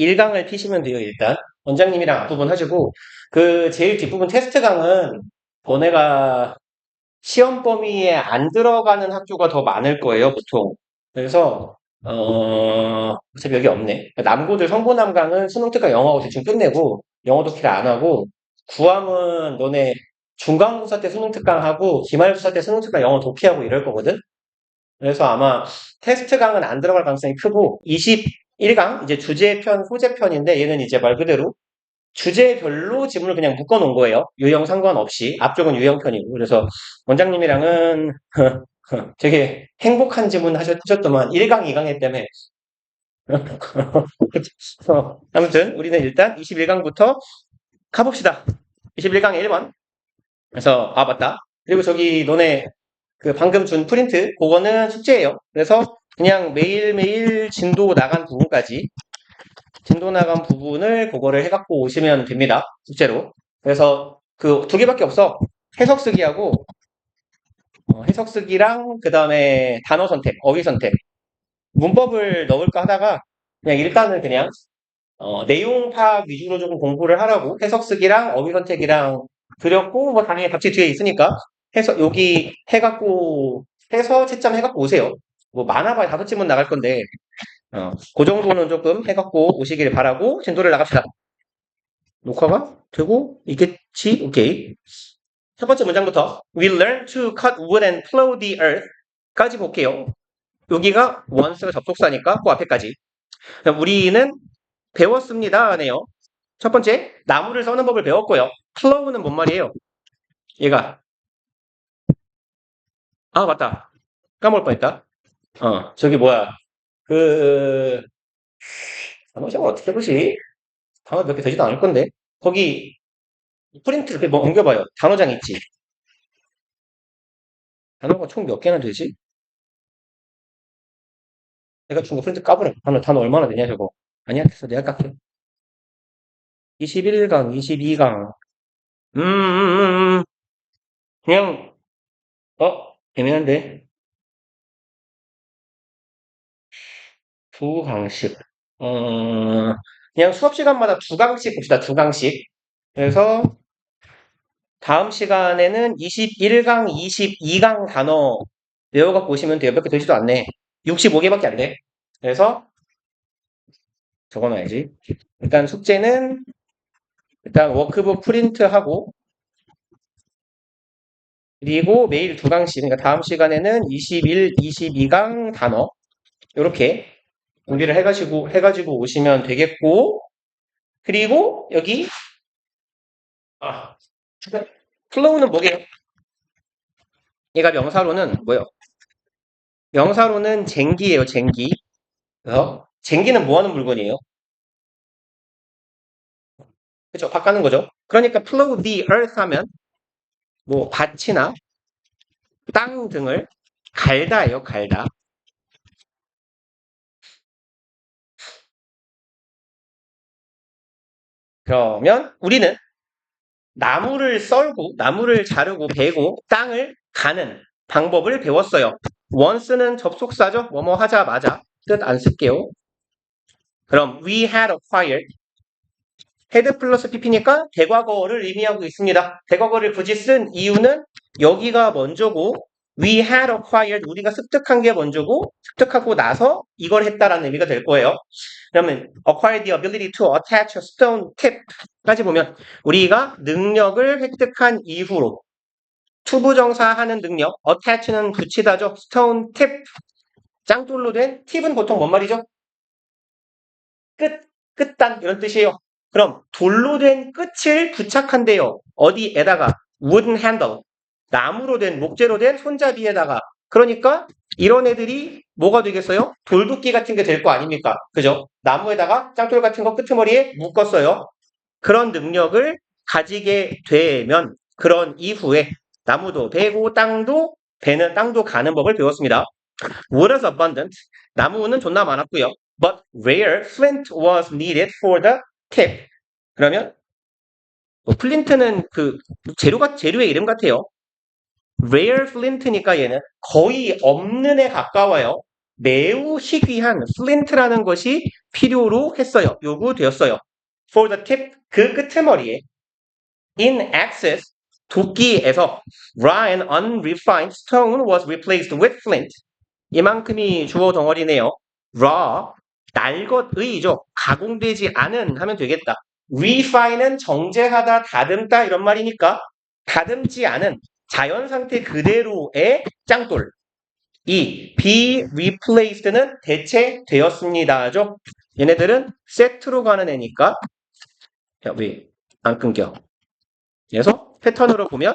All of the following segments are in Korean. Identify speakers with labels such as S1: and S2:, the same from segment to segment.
S1: 21강을 피시면 돼요, 일단. 원장님이랑 앞부분 하시고, 그 제일 뒷부분 테스트 강은 너네가 시험 범위에 안 들어가는 학교가 더 많을 거예요, 보통. 그래서, 어차피 여기 없네. 남고들 성고남강은 수능 특강 영어하고 대충 끝내고, 영어 독해를 안 하고, 구암은 너네 중간고사 때 수능 특강하고, 기말고사 때 수능 특강 영어 독해하고 이럴 거거든? 그래서 아마 테스트 강은 안 들어갈 가능성이 크고, 21강, 이제 주제편, 소제편인데, 얘는 이제 말 그대로 주제별로 지문을 그냥 묶어 놓은 거예요. 유형 상관없이. 앞쪽은 유형편이고. 그래서 원장님이랑은 되게 행복한 지문 하셨더만 1강, 2강 때문에. 아무튼 우리는 일단 21강부터 가봅시다. 21강 1번. 그래서 맞다. 그리고 저기 너네 그 방금 준 프린트 그거는 숙제예요. 그래서 그냥 매일매일 진도 나간 부분까지 진도 나간 부분을 그거를 해갖고 오시면 됩니다. 숙제로. 그래서 그 두 개밖에 없어. 해석 쓰기하고 해석 쓰기랑 그 다음에 단어 선택, 어휘 선택. 문법을 넣을까 하다가 그냥 일단은 그냥 내용 파악 위주로 조금 공부를 하라고 해석 쓰기랑 어휘 선택이랑 드렸고 뭐 당연히 답지 뒤에 있으니까 해서 여기 해갖고 해서 채점 해갖고 오세요. 뭐 많아봐야 5지문 나갈 건데 그 정도는 조금 해갖고 오시길 바라고 진도를 나갑시다. 녹화가 되고 있겠지? 오케이. 첫 번째 문장부터 We learn to cut wood and plow the earth 까지 볼게요. 여기가 once가 접속사니까 그 앞에까지. 우리는 배웠습니다 네요. 첫 번째 나무를 써는 법을 배웠고요. plow는 뭔 말이에요? 얘가 맞다. 까먹을 뻔했다. 저기 뭐야 그 단어 제목 어떻게 보지? 단어 몇 개 되지도 않을 건데 거기 프린트를 뭐 옮겨봐요. 단어장 있지? 단어가 총 몇 개나 되지? 내가 준 거 프린트 까버려. 단어 얼마나 되냐, 저거. 아니야, 됐어. 내가 깎게. 21강, 22강. 그냥, 애매한데. 두 강씩. 그냥 수업 시간마다 두 강씩 봅시다, 두 강씩. 그래서, 다음 시간에는 21강, 22강 단어 외워갖고 오시면 돼요. 몇 개 되지도 않네. 65개밖에 안 돼. 그래서, 적어놔야지. 일단 숙제는, 일단 워크북 프린트하고, 그리고 매일 두 강씩, 그러니까 다음 시간에는 21, 22강 단어, 이렇게 준비를 해가지고 오시면 되겠고, 그리고 여기, 플로우는 뭐게요? 얘가 명사로는 뭐예요? 명사로는 쟁기예요, 쟁기. 그래서 쟁기는 뭐 하는 물건이에요? 그죠? 바꾸는 거죠. 그러니까 plow the earth 하면 뭐 밭이나 땅 등을 갈다예요, 갈다. 그러면 우리는 나무를 썰고, 나무를 자르고, 베고, 땅을 가는 방법을 배웠어요. once는 접속사죠. 뭐뭐 하자마자. 뜻 안 쓸게요. 그럼 we had acquired. had 플러스 pp니까 대과거를 의미하고 있습니다. 대과거를 굳이 쓴 이유는 여기가 먼저고 we had acquired 우리가 습득한 게 먼저고 습득하고 나서 이걸 했다라는 의미가 될 거예요. 그러면 acquire the ability to attach a stone tip까지 보면 우리가 능력을 획득한 이후로 투부정사하는 능력 attach는 붙이다죠. stone tip 짱돌로 된 팁은 보통 뭔 말이죠? 끝단 이런 뜻이에요. 그럼 돌로 된 끝을 부착한대요. 어디에다가 wooden handle 나무로 된 목재로 된 손잡이에다가 그러니까 이런 애들이 뭐가 되겠어요? 돌도끼 같은 게 될 거 아닙니까? 그죠? 나무에다가 짱돌 같은 거 끄트머리에 묶었어요. 그런 능력을 가지게 되면 그런 이후에 나무도 베고 땅도 베는 땅도 가는 법을 배웠습니다. Wood was abundant. 나무는 존나 많았고요. But rare flint was needed for the tip. 그러면 플린트는 그 재료의 이름 같아요. rare flint니까 얘는 거의 없는 에 가까워요. 매우 희귀한 flint라는 것이 필요로 했어요. 요구되었어요. For the tip, 그 끄트머리에 in excess, 도끼에서 raw and unrefined stone was replaced with flint. 이만큼이 주어 덩어리네요. raw, 날것의죠. 가공되지 않은 하면 되겠다. refine은 정제하다, 다듬다 이런 말이니까 다듬지 않은 자연 상태 그대로의 짱돌. 이 be replaced는 대체되었습니다죠. 얘네들은 세트로 가는 애니까 왜 안 끊겨? 그래서 패턴으로 보면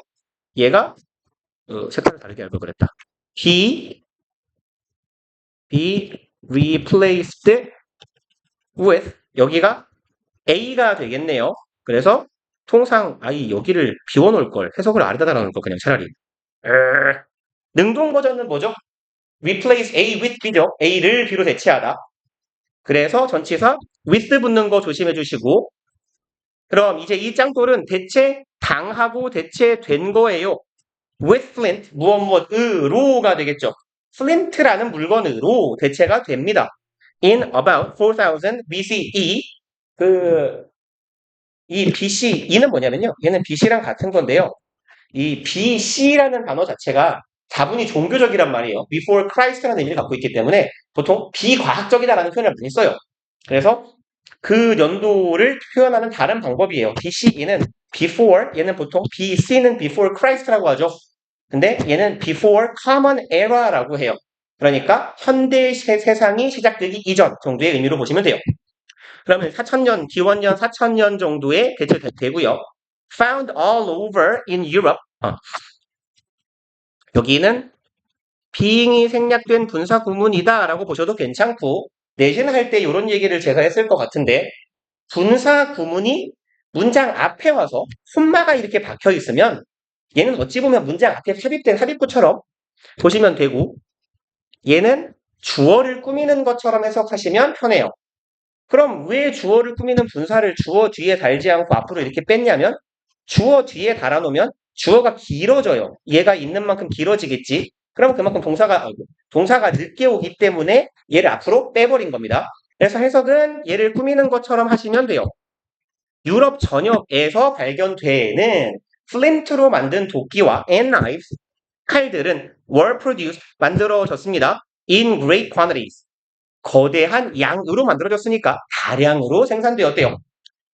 S1: 얘가 색깔을 다르게 할 걸 그랬다. He be replaced with 여기가 A가 되겠네요. 그래서 통상 여기를 비워놓을 걸 해석을 아래다 달아놓을 걸 그냥 차라리 능동 버전은 뭐죠? replace A with B죠. A를 B로 대체하다. 그래서 전치사 with 붙는 거 조심해 주시고 그럼 이제 이 짱돌은 대체 당하고 대체된 거예요. with flint 무엇으로가 되겠죠. flint라는 물건으로 대체가 됩니다. in about 4000 BCE 이 BCE는 뭐냐면요. 얘는 BC랑 같은 건데요. 이 BC라는 단어 자체가 다분히 종교적이란 말이에요. before Christ라는 의미를 갖고 있기 때문에 보통 비과학적이다라는 표현을 많이 써요. 그래서 그 연도를 표현하는 다른 방법이에요. BCE는 before, 얘는 보통 BC는 before Christ라고 하죠. 근데 얘는 before common era라고 해요. 그러니까 현대 세상이 시작되기 이전 정도의 의미로 보시면 돼요. 그러면 4000년, 기원년 4000년 정도에 대체되고요. Found all over in Europe. 여기는 being이 생략된 분사 구문이다 라고 보셔도 괜찮고 내신 할 때 이런 얘기를 제가 했을 것 같은데 분사 구문이 문장 앞에 와서 콤마가 이렇게 박혀 있으면 얘는 어찌 보면 문장 앞에 삽입된 삽입구처럼 보시면 되고 얘는 주어를 꾸미는 것처럼 해석하시면 편해요. 그럼 왜 주어를 꾸미는 분사를 주어 뒤에 달지 않고 앞으로 이렇게 뺐냐면 주어 뒤에 달아놓으면 주어가 길어져요. 얘가 있는 만큼 길어지겠지. 그럼 그만큼 동사가 늦게 오기 때문에 얘를 앞으로 빼버린 겁니다. 그래서 해석은 얘를 꾸미는 것처럼 하시면 돼요. 유럽 전역에서 발견되는 플린트로 만든 도끼와 and knives, 칼들은 were produced, 만들어졌습니다. in great quantities. 거대한 양으로 만들어졌으니까 다량으로 생산되었대요.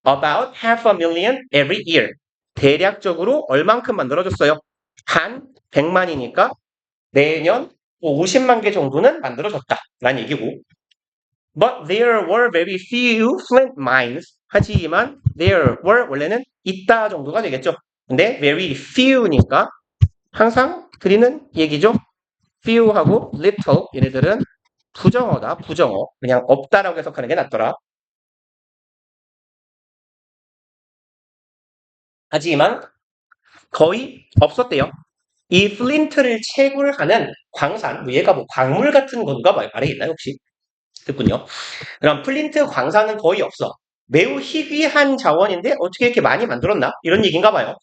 S1: About 500,000 every year. 대략적으로 얼만큼 만들어졌어요? 한 100만이니까 내년 50만 개 정도는 만들어졌다. 라는 얘기고. But there were very few flint mines. 하지만 there were 원래는 있다 정도가 되겠죠. 근데 very few니까 항상 드리는 얘기죠. few하고 little 얘네들은 부정어다. 부정어. 그냥 없다라고 해석하는 게 낫더라. 하지만 거의 없었대요. 이 플린트를 채굴하는 광산, 얘가 뭐 광물 같은 건가 말이겠나요 혹시? 듣군요. 그럼 플린트 광산은 거의 없어. 매우 희귀한 자원인데 어떻게 이렇게 많이 만들었나? 이런 얘기인가 봐요.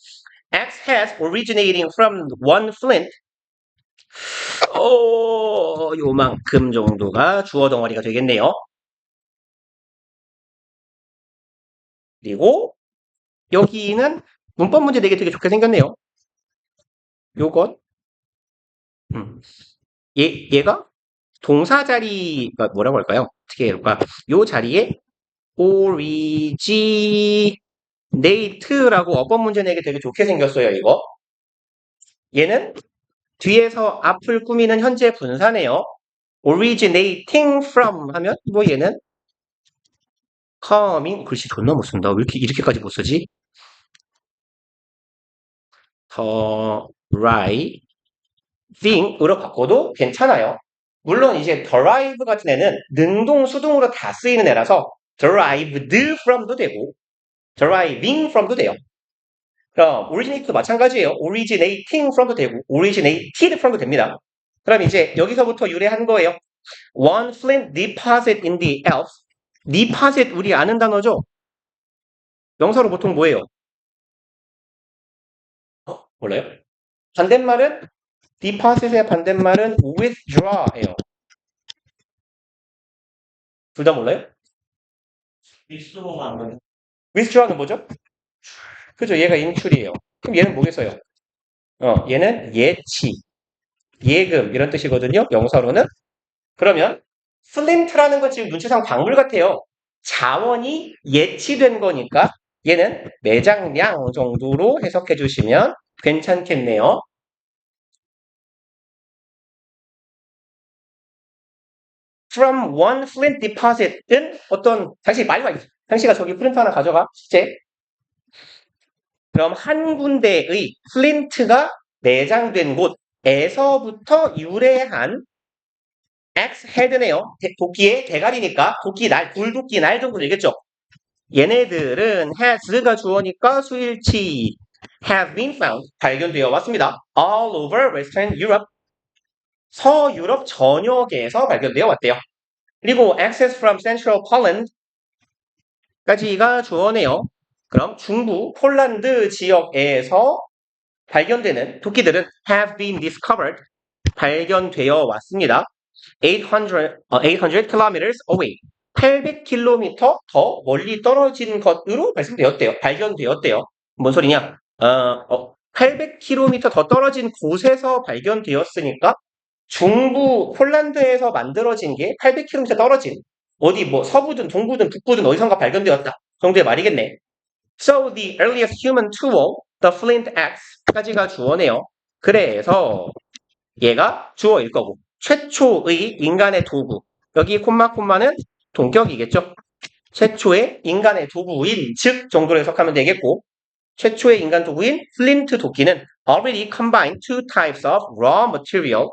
S1: X has originating from one flint. 요만큼 정도가 주어 덩어리가 되겠네요. 그리고 여기는 문법 문제 내기 되게 좋게 생겼네요. 요건 얘가 동사 자리가 뭐라고 할까요? 어떻게 해볼까? 요 자리에 originate라고 어법 문제 내기 되게 좋게 생겼어요, 이거. 얘는 뒤에서 앞을 꾸미는 현재 분사네요. originating from 하면 뭐 얘는 coming 글씨 존나 못 쓴다. 왜 이렇게까지 못 쓰지? driving으로 바꿔도 괜찮아요. 물론 이제 drive 같은 애는 능동, 수동으로 다 쓰이는 애라서 derived from도 되고 deriving from도 돼요. 그럼 originate도 마찬가지예요. originating from도 되고 originated from도 됩니다. 그럼 이제 여기서부터 유래한 거예요. One flint deposit in the Alps. deposit 우리 아는 단어죠? 명사로 보통 뭐예요? 몰라요? 반대말은 deposit의 반대말은 withdraw예요. 둘 다 몰라요?
S2: withdraw만
S1: withdraw는 뭐죠? 그죠? 얘가 인출이에요. 그럼 얘는 뭐겠어요? 얘는 예치, 예금 이런 뜻이거든요. 영어로는. 그러면 플린트라는 건 지금 눈치상 광물 같아요. 자원이 예치된 거니까 얘는 매장량 정도로 해석해 주시면 괜찮겠네요. From one flint deposit은 어떤 당시가 저기 플린트 하나 가져가 실제. 그럼 한 군데의 플린트가 내장된 곳에서부터 유래한 X 헤드네요. 도끼의 대가리니까 도끼 날, 불도끼 날 정도 되겠죠. 얘네들은 has가 주어니까 수일치 have been found 발견되어 왔습니다. All over Western Europe 서유럽 전역에서 발견되어 왔대요. 그리고 access from Central Poland까지가 주어네요. 그럼 중부 폴란드 지역에서 발견되는 도끼들은 have been discovered 발견되어 왔습니다. 800 kilometers away 800km 더 멀리 떨어진 것으로 발견되었대요. 뭔 소리냐? 800km 더 떨어진 곳에서 발견되었으니까 중부 폴란드에서 만들어진 게 800km 떨어진 어디 뭐 서부든 동부든 북부든 어디선가 발견되었다 정도의 말이겠네. So the earliest human tool, the flint axe까지가 주어네요. 그래서 얘가 주어일 거고 최초의 인간의 도구 여기 콤마는 동격이겠죠. 최초의 인간의 도구인 즉 정도로 해석하면 되겠고 최초의 인간 도구인 플린트 도끼는 already combined two types of raw material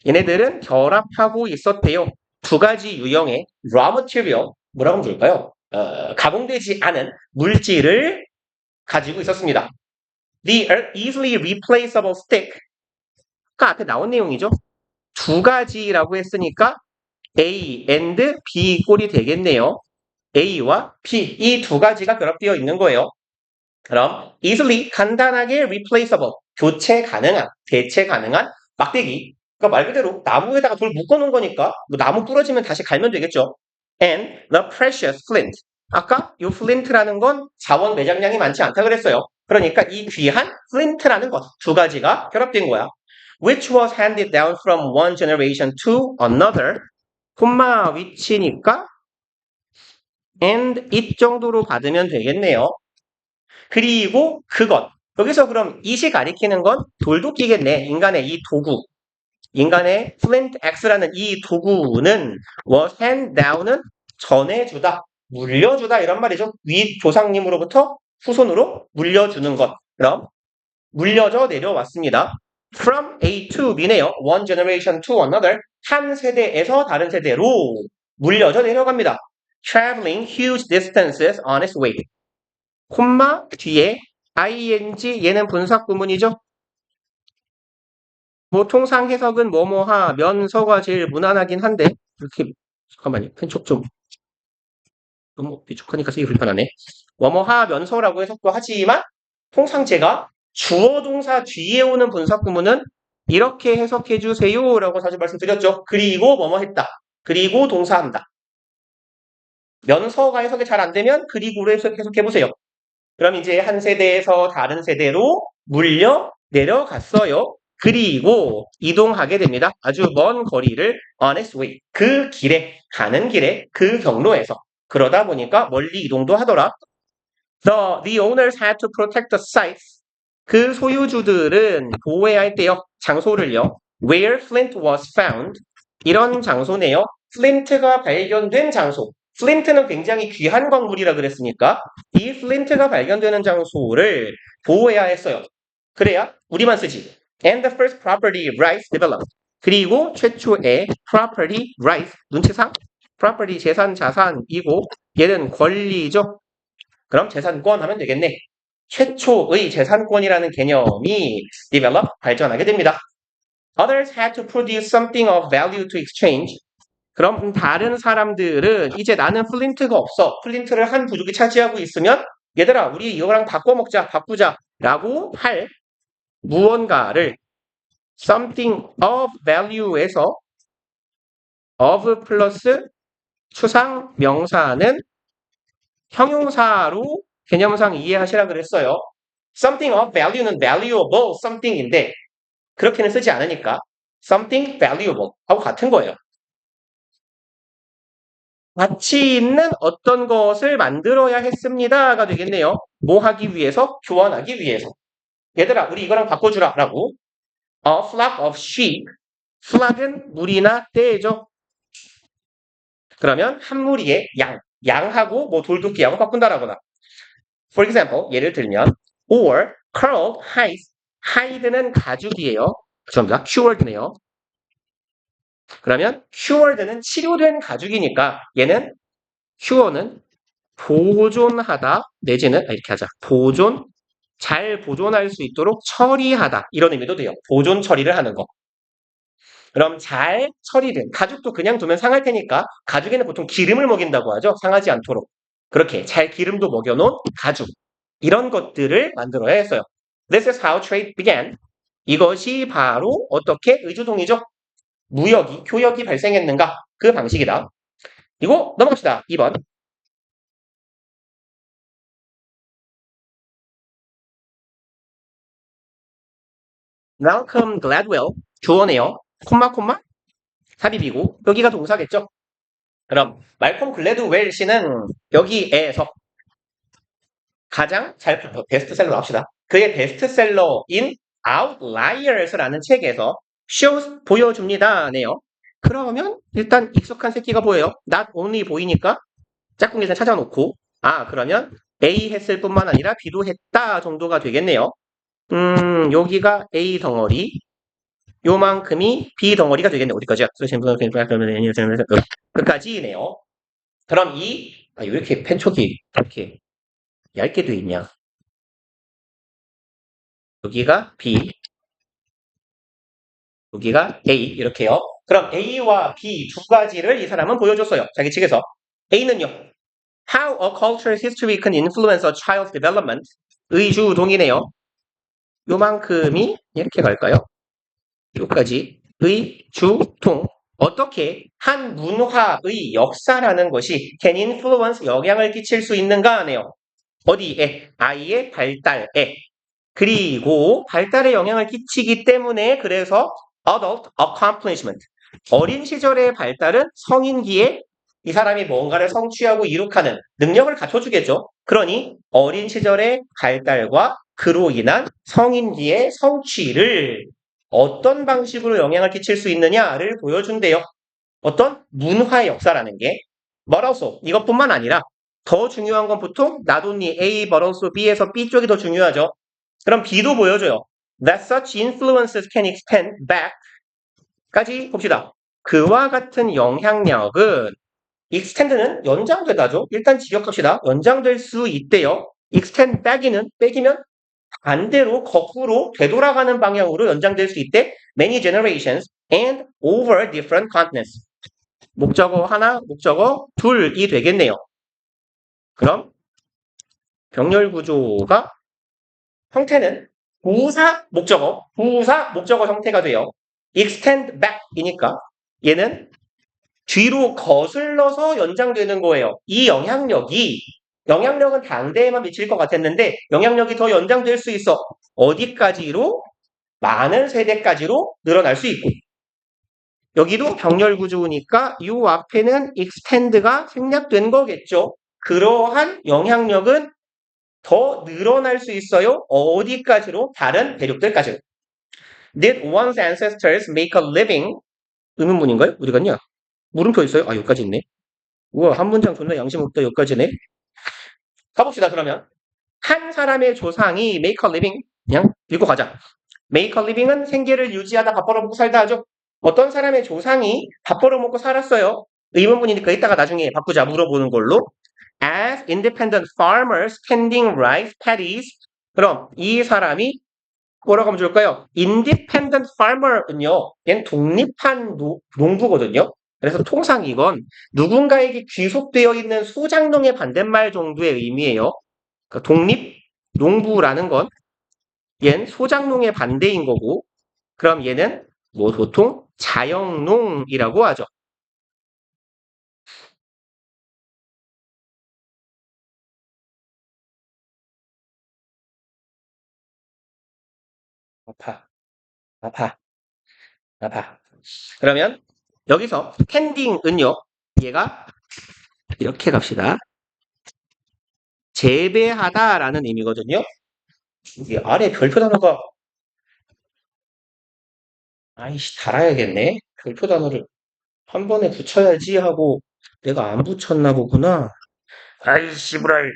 S1: 얘네들은 결합하고 있었대요. 두 가지 유형의 raw material 뭐라고 하면 좋을까요? 가공되지 않은 물질을 가지고 있었습니다. The easily replaceable stick 아까 앞에 나온 내용이죠. 두 가지라고 했으니까 A and B 꼴이 되겠네요. A와 B 이 두 가지가 결합되어 있는 거예요. 그럼 easily 간단하게 replaceable 교체 가능한 대체 가능한 막대기 그러니까 말 그대로 나무에다가 돌 묶어놓은 거니까 뭐 나무 부러지면 다시 갈면 되겠죠. And the precious flint 아까 이 flint라는 건 자원 매장량이 많지 않다 그랬어요. 그러니까 이 귀한 flint라는 것 두 가지가 결합된 거야. Which was handed down from one generation to another 콤마 위치니까 and it 정도로 받으면 되겠네요. 그리고 그것 여기서 그럼 it이 가리키는 건 돌도끼겠네. 인간의 이 도구 인간의 flint axe라는 이 도구는 was hand down은 전해주다 물려주다 이런 말이죠. 위 조상님으로부터 후손으로 물려주는 것 그럼 물려져 내려왔습니다. From A to B네요. One generation to another. 한 세대에서 다른 세대로 물려져 내려갑니다. Traveling huge distances on its way. 콤마 뒤에 ing 얘는 분사 구문이죠. 보통상 해석은 뭐뭐하 면서가 제일 무난하긴 한데 이렇게 잠깐만요. 펜촉 좀 너무 비축하니까 쓰기 불편하네. 뭐뭐하 면서라고 해석도 하지만 통상 제가 주어 동사 뒤에 오는 분사 구문은 이렇게 해석해 주세요라고 사실 말씀드렸죠. 그리고 뭐뭐 했다. 그리고 동사한다. 면서가 해석이 잘 안 되면 그리고로 해석해 보세요. 그럼 이제 한 세대에서 다른 세대로 물려 내려갔어요. 그리고 이동하게 됩니다. 아주 먼 거리를 on its way. 그 길에 가는 길에 그 경로에서 그러다 보니까 멀리 이동도 하더라. The owners had to protect the sites. 그 소유주들은 보호해야 했대요. 장소를요. Where flint was found. 이런 장소네요. 플린트가 발견된 장소. 플린트는 굉장히 귀한 광물이라 그랬으니까 이 플린트가 발견되는 장소를 보호해야 했어요. 그래야 우리만 쓰지. And the first property rights developed. 그리고 최초의 property rights, 눈치상 property 재산 자산이고 얘는 권리죠. 그럼 재산권 하면 되겠네. 최초의 재산권이라는 개념이 develop, 발전하게 됩니다. Others had to produce something of value to exchange. 그럼 다른 사람들은 이제 나는 플린트가 없어. 플린트를 한 부족이 차지하고 있으면 얘들아 우리 이거랑 바꾸자 라고 할 무언가를 something of value에서 of 플러스 추상 명사는 형용사로 개념상 이해하시라 그랬어요. something of value는 valuable something인데 그렇게는 쓰지 않으니까 something valuable 하고 같은 거예요. 가치 있는 어떤 것을 만들어야 했습니다가 되겠네요. 뭐 하기 위해서? 교환하기 위해서. 얘들아 우리 이거랑 바꿔주라 라고. A flock of sheep. flock은 무리나 떼죠. 그러면 한 무리의 양. 양하고 뭐 돌도끼하고 바꾼다라거나. For example, 예를 들면 or curled hides. hide는 가죽이에요. 죄송합니다. cured네요. 그러면 cured는 치료된 가죽이니까 얘는 cure는 보존하다 내지는 이렇게 하자. 보존, 잘 보존할 수 있도록 처리하다. 이런 의미도 돼요. 보존 처리를 하는 거. 그럼 잘 처리된 가죽도 그냥 두면 상할 테니까 가죽에는 보통 기름을 먹인다고 하죠. 상하지 않도록. 그렇게 잘 기름도 먹여놓은 가죽. 이런 것들을 만들어야 했어요. This is how trade began. 이것이 바로 어떻게 의주동이죠? 무역이, 교역이 발생했는가? 그 방식이다. 이거 넘어갑시다. 2번. Malcolm Gladwell. 주어네요. 콤마 삽입이고 여기가 동사겠죠? 그럼 말콤 글래드웰 씨는 여기에서 가장 잘 팔던 베스트셀러 합시다. 그의 베스트셀러인 Outliers라는 책에서 shows 보여줍니다네요. 그러면 일단 익숙한 새끼가 보여요. not only 보이니까 짝꿍 일단 찾아놓고 그러면 A 했을 뿐만 아니라 B도 했다 정도가 되겠네요. 여기가 A 덩어리 요만큼이 B 덩어리가 되겠네. 어디까지야? 끝까지네요. 그럼 왜 이렇게 펜촉이 이렇게 얇게 돼 있냐? 여기가 B, 여기가 A 이렇게요. 그럼 A와 B 두 가지를 이 사람은 보여줬어요. 자기 책에서. A는요. How a culture's history can influence a child's development. 의주동이네요. 요만큼이 이렇게 갈까요? 여기까지 의주동. 어떻게 한 문화의 역사라는 것이 can influence 영향을 끼칠 수 있는가 하네요. 어디에? 아이의 발달에. 그리고 발달에 영향을 끼치기 때문에 그래서 adult accomplishment. 어린 시절의 발달은 성인기에 이 사람이 뭔가를 성취하고 이룩하는 능력을 갖춰주겠죠. 그러니 어린 시절의 발달과 그로 인한 성인기의 성취를 어떤 방식으로 영향을 끼칠 수 있느냐를 보여준대요. 어떤 문화의 역사라는 게. But also 이것뿐만 아니라 더 중요한 건 보통 not only A but also B에서 B 쪽이 더 중요하죠. 그럼 B도 보여줘요. That such influences can extend back 까지 봅시다. 그와 같은 영향력은 extend는 연장되다죠. 일단 직역합시다. 연장될 수 있대요. extend back이는 빼기면 반대로 거꾸로 되돌아가는 방향으로 연장될 수 있대. Many generations and over different continents. 목적어 하나, 목적어 둘이 되겠네요. 그럼 병렬 구조가 형태는 부사 목적어 형태가 돼요. extend back이니까 얘는 뒤로 거슬러서 연장되는 거예요. 이 영향력은 당대에만 미칠 것 같았는데 영향력이 더 연장될 수 있어. 어디까지로? 많은 세대까지로 늘어날 수 있고 여기도 병렬 구조니까 이 앞에는 extend가 생략된 거겠죠. 그러한 영향력은 더 늘어날 수 있어요. 어디까지로? 다른 대륙들까지로. Did one's ancestors make a living? 의문문인가요? 어디 갔냐? 물음표 있어요? 여기까지 있네. 우와, 한 문장 존나 양심 없다. 여기까지네. 가봅시다, 그러면. 한 사람의 조상이 make a living. 그냥 읽고 가자. make a living은 생계를 유지하다 밥 벌어먹고 살다 하죠. 어떤 사람의 조상이 밥 벌어먹고 살았어요. 의문문이니까 이따가 나중에 바꾸자 물어보는 걸로. As independent farmers tending rice paddies. 그럼 이 사람이 뭐라고 하면 좋을까요? independent farmer은요. 얘는 독립한 농부거든요. 그래서 통상 이건 누군가에게 귀속되어 있는 소작농의 반대말 정도의 의미예요. 그러니까 독립 농부라는 건 얘는 소작농의 반대인 거고 그럼 얘는 뭐 보통 자영농이라고 하죠. 아파, 아파, 아파. 그러면 여기서 pending은요, 얘가 이렇게 갑시다. 재배하다라는 의미거든요. 이게 아래 별표 단어가 아이씨 달아야겠네. 별표 단어를 한 번에 붙여야지 하고 내가 안 붙였나 보구나. 아이씨 브라이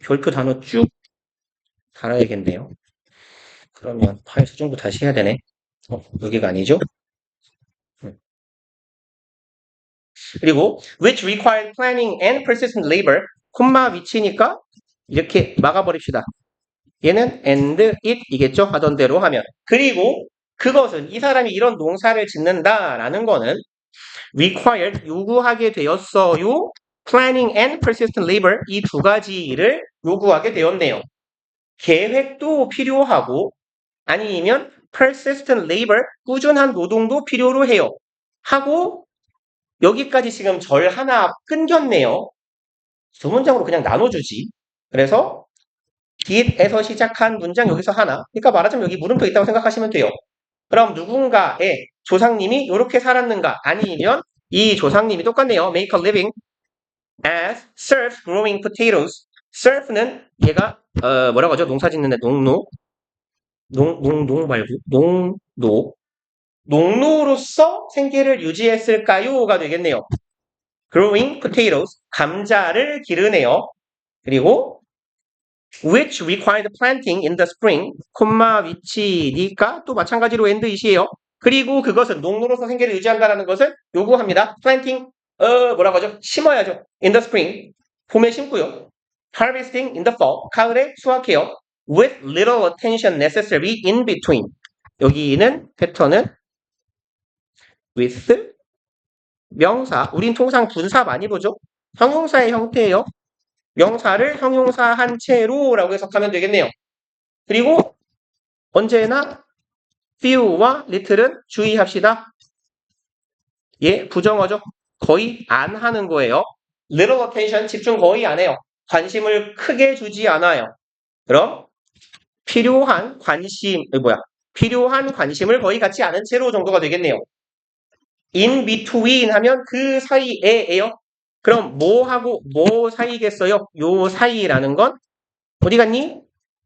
S1: 별표 단어 쭉 달아야겠네요. 그러면 파일 수정도 다시 해야 되네. 여기가 아니죠? 그리고 which require planning and persistent labor 콤마 위치니까 이렇게 막아버립시다. 얘는 and it 이겠죠? 하던 대로 하면. 그리고 그것은 이 사람이 이런 농사를 짓는다라는 거는 required 요구하게 되었어요. planning and persistent labor 이 두 가지를 요구하게 되었네요. 계획도 필요하고 아니면 persistent labor 꾸준한 노동도 필요로 해요. 하고 여기까지 지금 절 하나 끊겼네요. 두 문장으로 그냥 나눠주지. 그래서 did에서 시작한 문장 여기서 하나. 그러니까 말하자면 여기 물음표 있다고 생각하시면 돼요. 그럼 누군가의 조상님이 이렇게 살았는가? 아니면 이 조상님이 똑같네요. make a living as serf growing potatoes. serf는 얘가 뭐라고 하죠? 농사 짓는데 농노? 농 말고 농노. 농노로서 생계를 유지했을까요?가 되겠네요. growing potatoes. 감자를 기르네요. 그리고 which required planting in the spring, 콤마 위치니까 또 마찬가지로 and it이에요. 그리고 그것은 농로로서 생계를 유지한다는 것을 요구합니다. planting, 뭐라고 하죠? 심어야죠. in the spring, 봄에 심고요. harvesting in the fall, 가을에 수확해요. with little attention necessary in between. 여기는 패턴은 with 명사, 우린 통상 분사 많이 보죠? 형용사의 형태예요. 명사를 형용사 한 채로라고 해석하면 되겠네요. 그리고 언제나 few와 little은 주의합시다. 예, 부정어죠. 거의 안 하는 거예요. little attention 집중 거의 안 해요. 관심을 크게 주지 않아요. 그럼 필요한 관심을 거의 갖지 않은 채로 정도가 되겠네요. in between 하면 그 사이에예요. 그럼 뭐하고 뭐 사이겠어요? 요 사이라는 건 어디 갔니?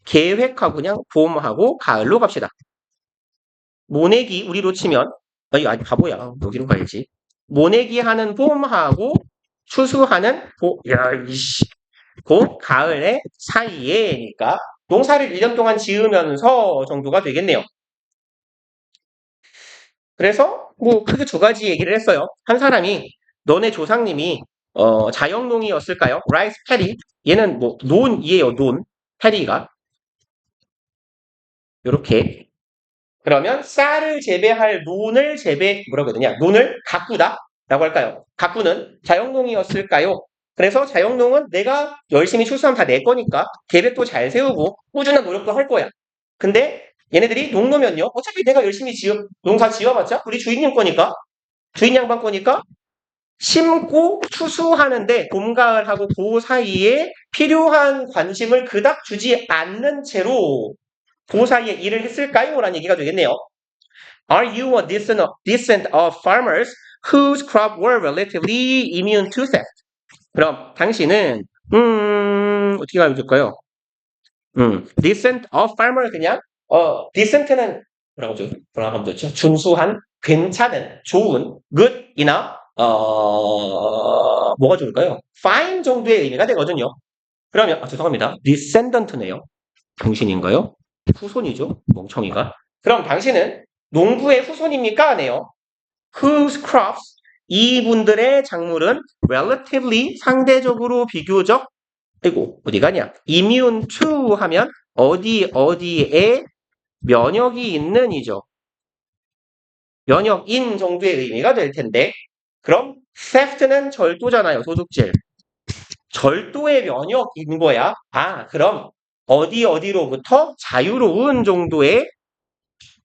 S1: 계획하고 그냥 봄하고 가을로 갑시다. 모내기 우리로 치면 아니 바보야. 여기로 가야지. 모내기 하는 봄하고 추수하는 가을의 사이에니까 농사를 1년 동안 지으면서 정도가 되겠네요. 그래서 뭐 크게 두 가지 얘기를 했어요. 한 사람이 너네 조상님이 자영농이었을까요? 라이스 패리 얘는 뭐 논이에요. 논 패리가 이렇게 그러면 쌀을 재배할 논을 뭐라고 해야 되냐? 논을 가꾸다 라고 할까요? 가꾸는 자영농이었을까요? 그래서 자영농은 내가 열심히 출수하면 다 내 거니까 계획도 잘 세우고 꾸준한 노력도 할 거야. 근데 얘네들이 농노면요. 어차피 내가 열심히 농사 지어봤자 우리 주인님 거니까 주인 양반 거니까 심고 추수하는데 봄, 가을하고 그 사이에 필요한 관심을 그닥 주지 않는 채로 그 사이에 일을 했을까요? 라는 얘기가 되겠네요. Are you a descendant of farmers whose crop were relatively immune to theft? 그럼 당신은 어떻게 하면 좋을까요? descent of farmer 그냥 decent는 뭐라고 하면 좋죠? 준수한, 괜찮은, 좋은, good이나 뭐가 좋을까요? fine 정도의 의미가 되거든요. 그러면 죄송합니다. descendant네요. 당신인가요? 후손이죠. 멍청이가. 그럼 당신은 농부의 후손입니까? 아니에요. Whose crops 이분들의 작물은 relatively 상대적으로 비교적 어디 가냐? immune to 하면 어디에 면역이 있는이죠. 면역인 정도의 의미가 될 텐데 그럼 theft는 절도잖아요. 도둑질. 절도의 면역인 거야. 그럼 어디로부터 자유로운 정도의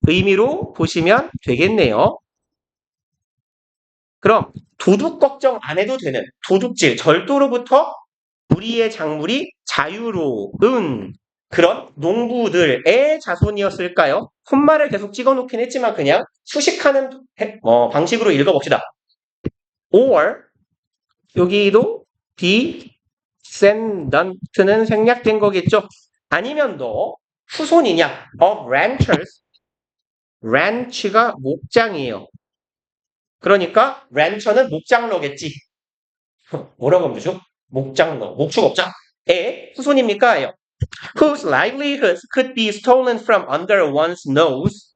S1: 의미로 보시면 되겠네요. 그럼 도둑 걱정 안 해도 되는 도둑질, 절도로부터 우리의 작물이 자유로운 그런 농부들의 자손이었을까요? 콤마를 계속 찍어놓긴 했지만 그냥 수식하는 방식으로 읽어봅시다. or 여기도 descendant는 생략된 거겠죠. 아니면 너 후손이냐? of ranchers. ranch가 목장이에요. 그러니까 rancher는 목장러겠지. 뭐라고 하면 되죠? 목장러, 목축업자의 후손입니까? 예요. Whose livelihoods could be stolen from under one's nose.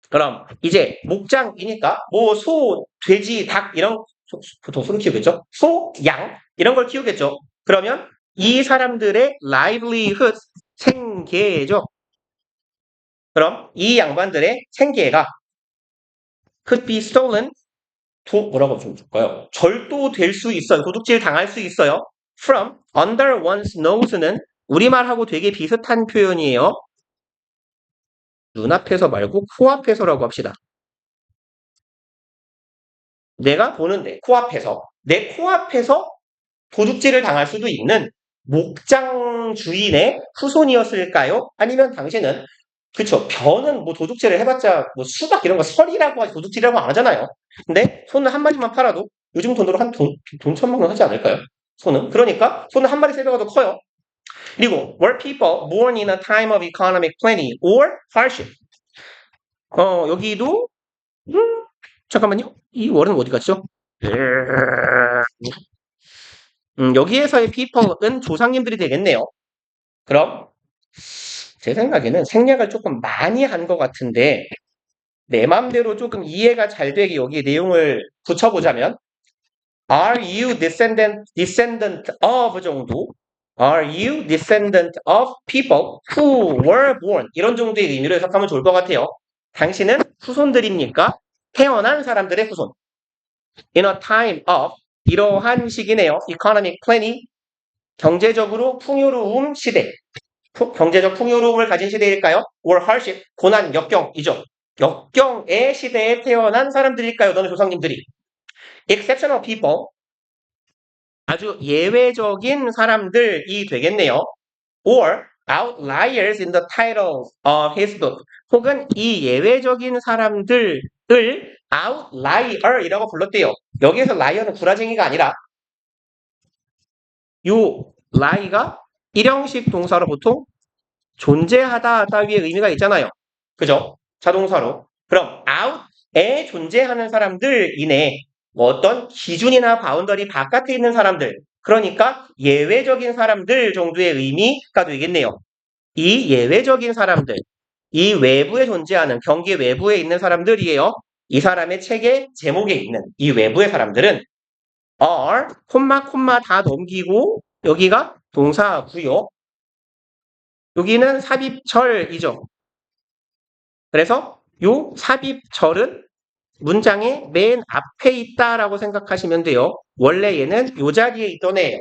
S1: 그럼 이제 목장이니까 뭐 소, 돼지, 닭 이런 보통 소를 키우겠죠? 소, 양 이런 걸 키우겠죠. 그러면 이 사람들의 livelihood 생계죠. 그럼 이 양반들의 생계가 could be stolen 뭐라고 좀 줄까요? 절도될 수 있어요. 도둑질 당할 수 있어요. From under one's nose는 우리말하고 되게 비슷한 표현이에요. 눈앞에서 말고 코앞에서라고 합시다. 내가 보는데 코앞에서 내 코앞에서 도둑질을 당할 수도 있는 목장 주인의 후손이었을까요? 아니면 당신은 그쵸 변은 뭐 도둑질을 해봤자 뭐 수박 이런 거 설이라고 하지 도둑질이라고 안 하잖아요. 근데 소는 한 마리만 팔아도 요즘 돈으로 한 돈 1,000만 원 하지 않을까요? 소는 그러니까 소는 한 마리 세배가 더 커요. 그리고 were people born in a time of economic plenty or hardship. 여기도 잠깐만요. 이 월은 어디 갔죠? 여기에서의 people은 조상님들이 되겠네요. 그럼 제 생각에는 생략을 조금 많이 한 것 같은데 내 맘대로 조금 이해가 잘 되게 여기 내용을 붙여보자면 Are you descendant of 정도? Are you descendant of people who were born? 이런 정도의 의미로 해석하면 좋을 것 같아요. 당신은 후손들입니까? 태어난 사람들의 후손. In a time of 이러한 시기네요. Economic plenty 경제적으로 풍요로움 시대. 경제적 풍요로움을 가진 시대일까요? Or hardship 고난 역경이죠. 역경의 시대에 태어난 사람들일까요? 너는 조상님들이. Exceptional people 아주 예외적인 사람들이 되겠네요. Or outliers in the title of his book. 혹은 이 예외적인 사람들을 outlier이라고 불렀대요. 여기에서 liar는 구라쟁이가 아니라 요 lie가 일형식 동사로 보통 존재하다 따위의 의미가 있잖아요. 그죠? 자동사로. 그럼 out에 존재하는 사람들 이내 어떤 기준이나 바운더리 바깥에 있는 사람들 그러니까 예외적인 사람들 정도의 의미가 되겠네요. 이 예외적인 사람들 이 외부에 존재하는 경계 외부에 있는 사람들이에요. 이 사람의 책의 제목에 있는 이 외부의 사람들은 are 콤마 다 넘기고 여기가 동사고요. 여기는 삽입절이죠. 그래서 요 삽입절은 문장의 맨 앞에 있다라고 생각하시면 돼요. 원래 얘는 요 자리에 있던 애예요.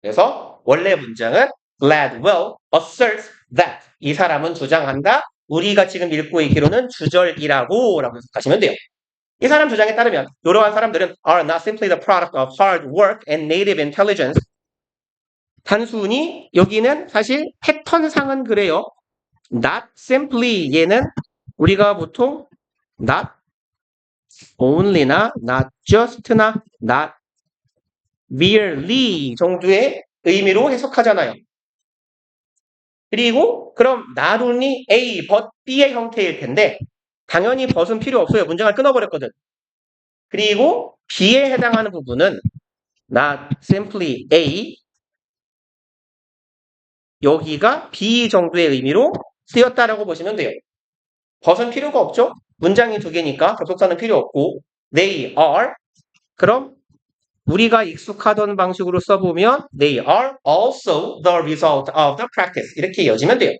S1: 그래서 원래 문장은 Gladwell asserts that 이 사람은 주장한다. 우리가 지금 읽고 있기로는 주절이라고 라고 생각하시면 돼요. 이 사람 주장에 따르면 이러한 사람들은 are not simply the product of hard work and native intelligence. 단순히 여기는 사실 패턴상은 그래요. Not simply 얘는 우리가 보통 not only나 not just나 not merely 정도의 의미로 해석하잖아요. 그리고 그럼 not only A, but B의 형태일 텐데 당연히 but은 필요 없어요. 문장을 끊어버렸거든. 그리고 B에 해당하는 부분은 not simply A 여기가 B 정도의 의미로 쓰였다라고 보시면 돼요. but은 필요가 없죠? 문장이 두 개니까 접속사는 필요 없고 they are 그럼 우리가 익숙하던 방식으로 써보면 they are also the result of the practice 이렇게 이어지면 돼요.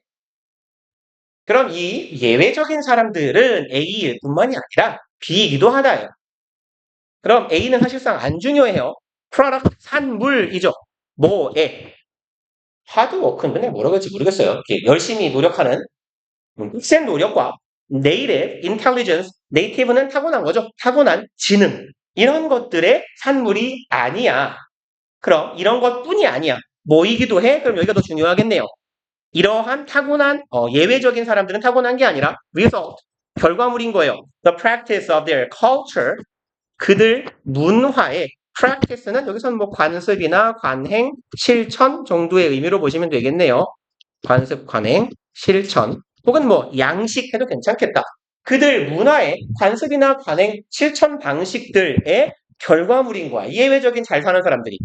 S1: 그럼 이 예외적인 사람들은 A일 뿐만이 아니라 B이기도 하다예요. 그럼 A는 사실상 안 중요해요. product 산물이죠. 뭐에 하드워크는 맨날 뭐라고 할지 모르겠어요. 이렇게 열심히 노력하는 빡센 노력과 native intelligence, native는 타고난 거죠. 타고난 지능 이런 것들의 산물이 아니야. 그럼 이런 것뿐이 아니야. 뭐이기도 해? 그럼 여기가 더 중요하겠네요. 이러한 타고난 예외적인 사람들은 타고난 게 아니라 result, 결과물인 거예요. The practice of their culture, 그들 문화의 practice는 여기서는 뭐 관습이나 관행, 실천 정도의 의미로 보시면 되겠네요. 관습, 관행, 실천 혹은 뭐 양식 해도 괜찮겠다. 그들 문화의 관습이나 관행, 실천 방식들의 결과물인 거야. 예외적인 잘 사는 사람들이.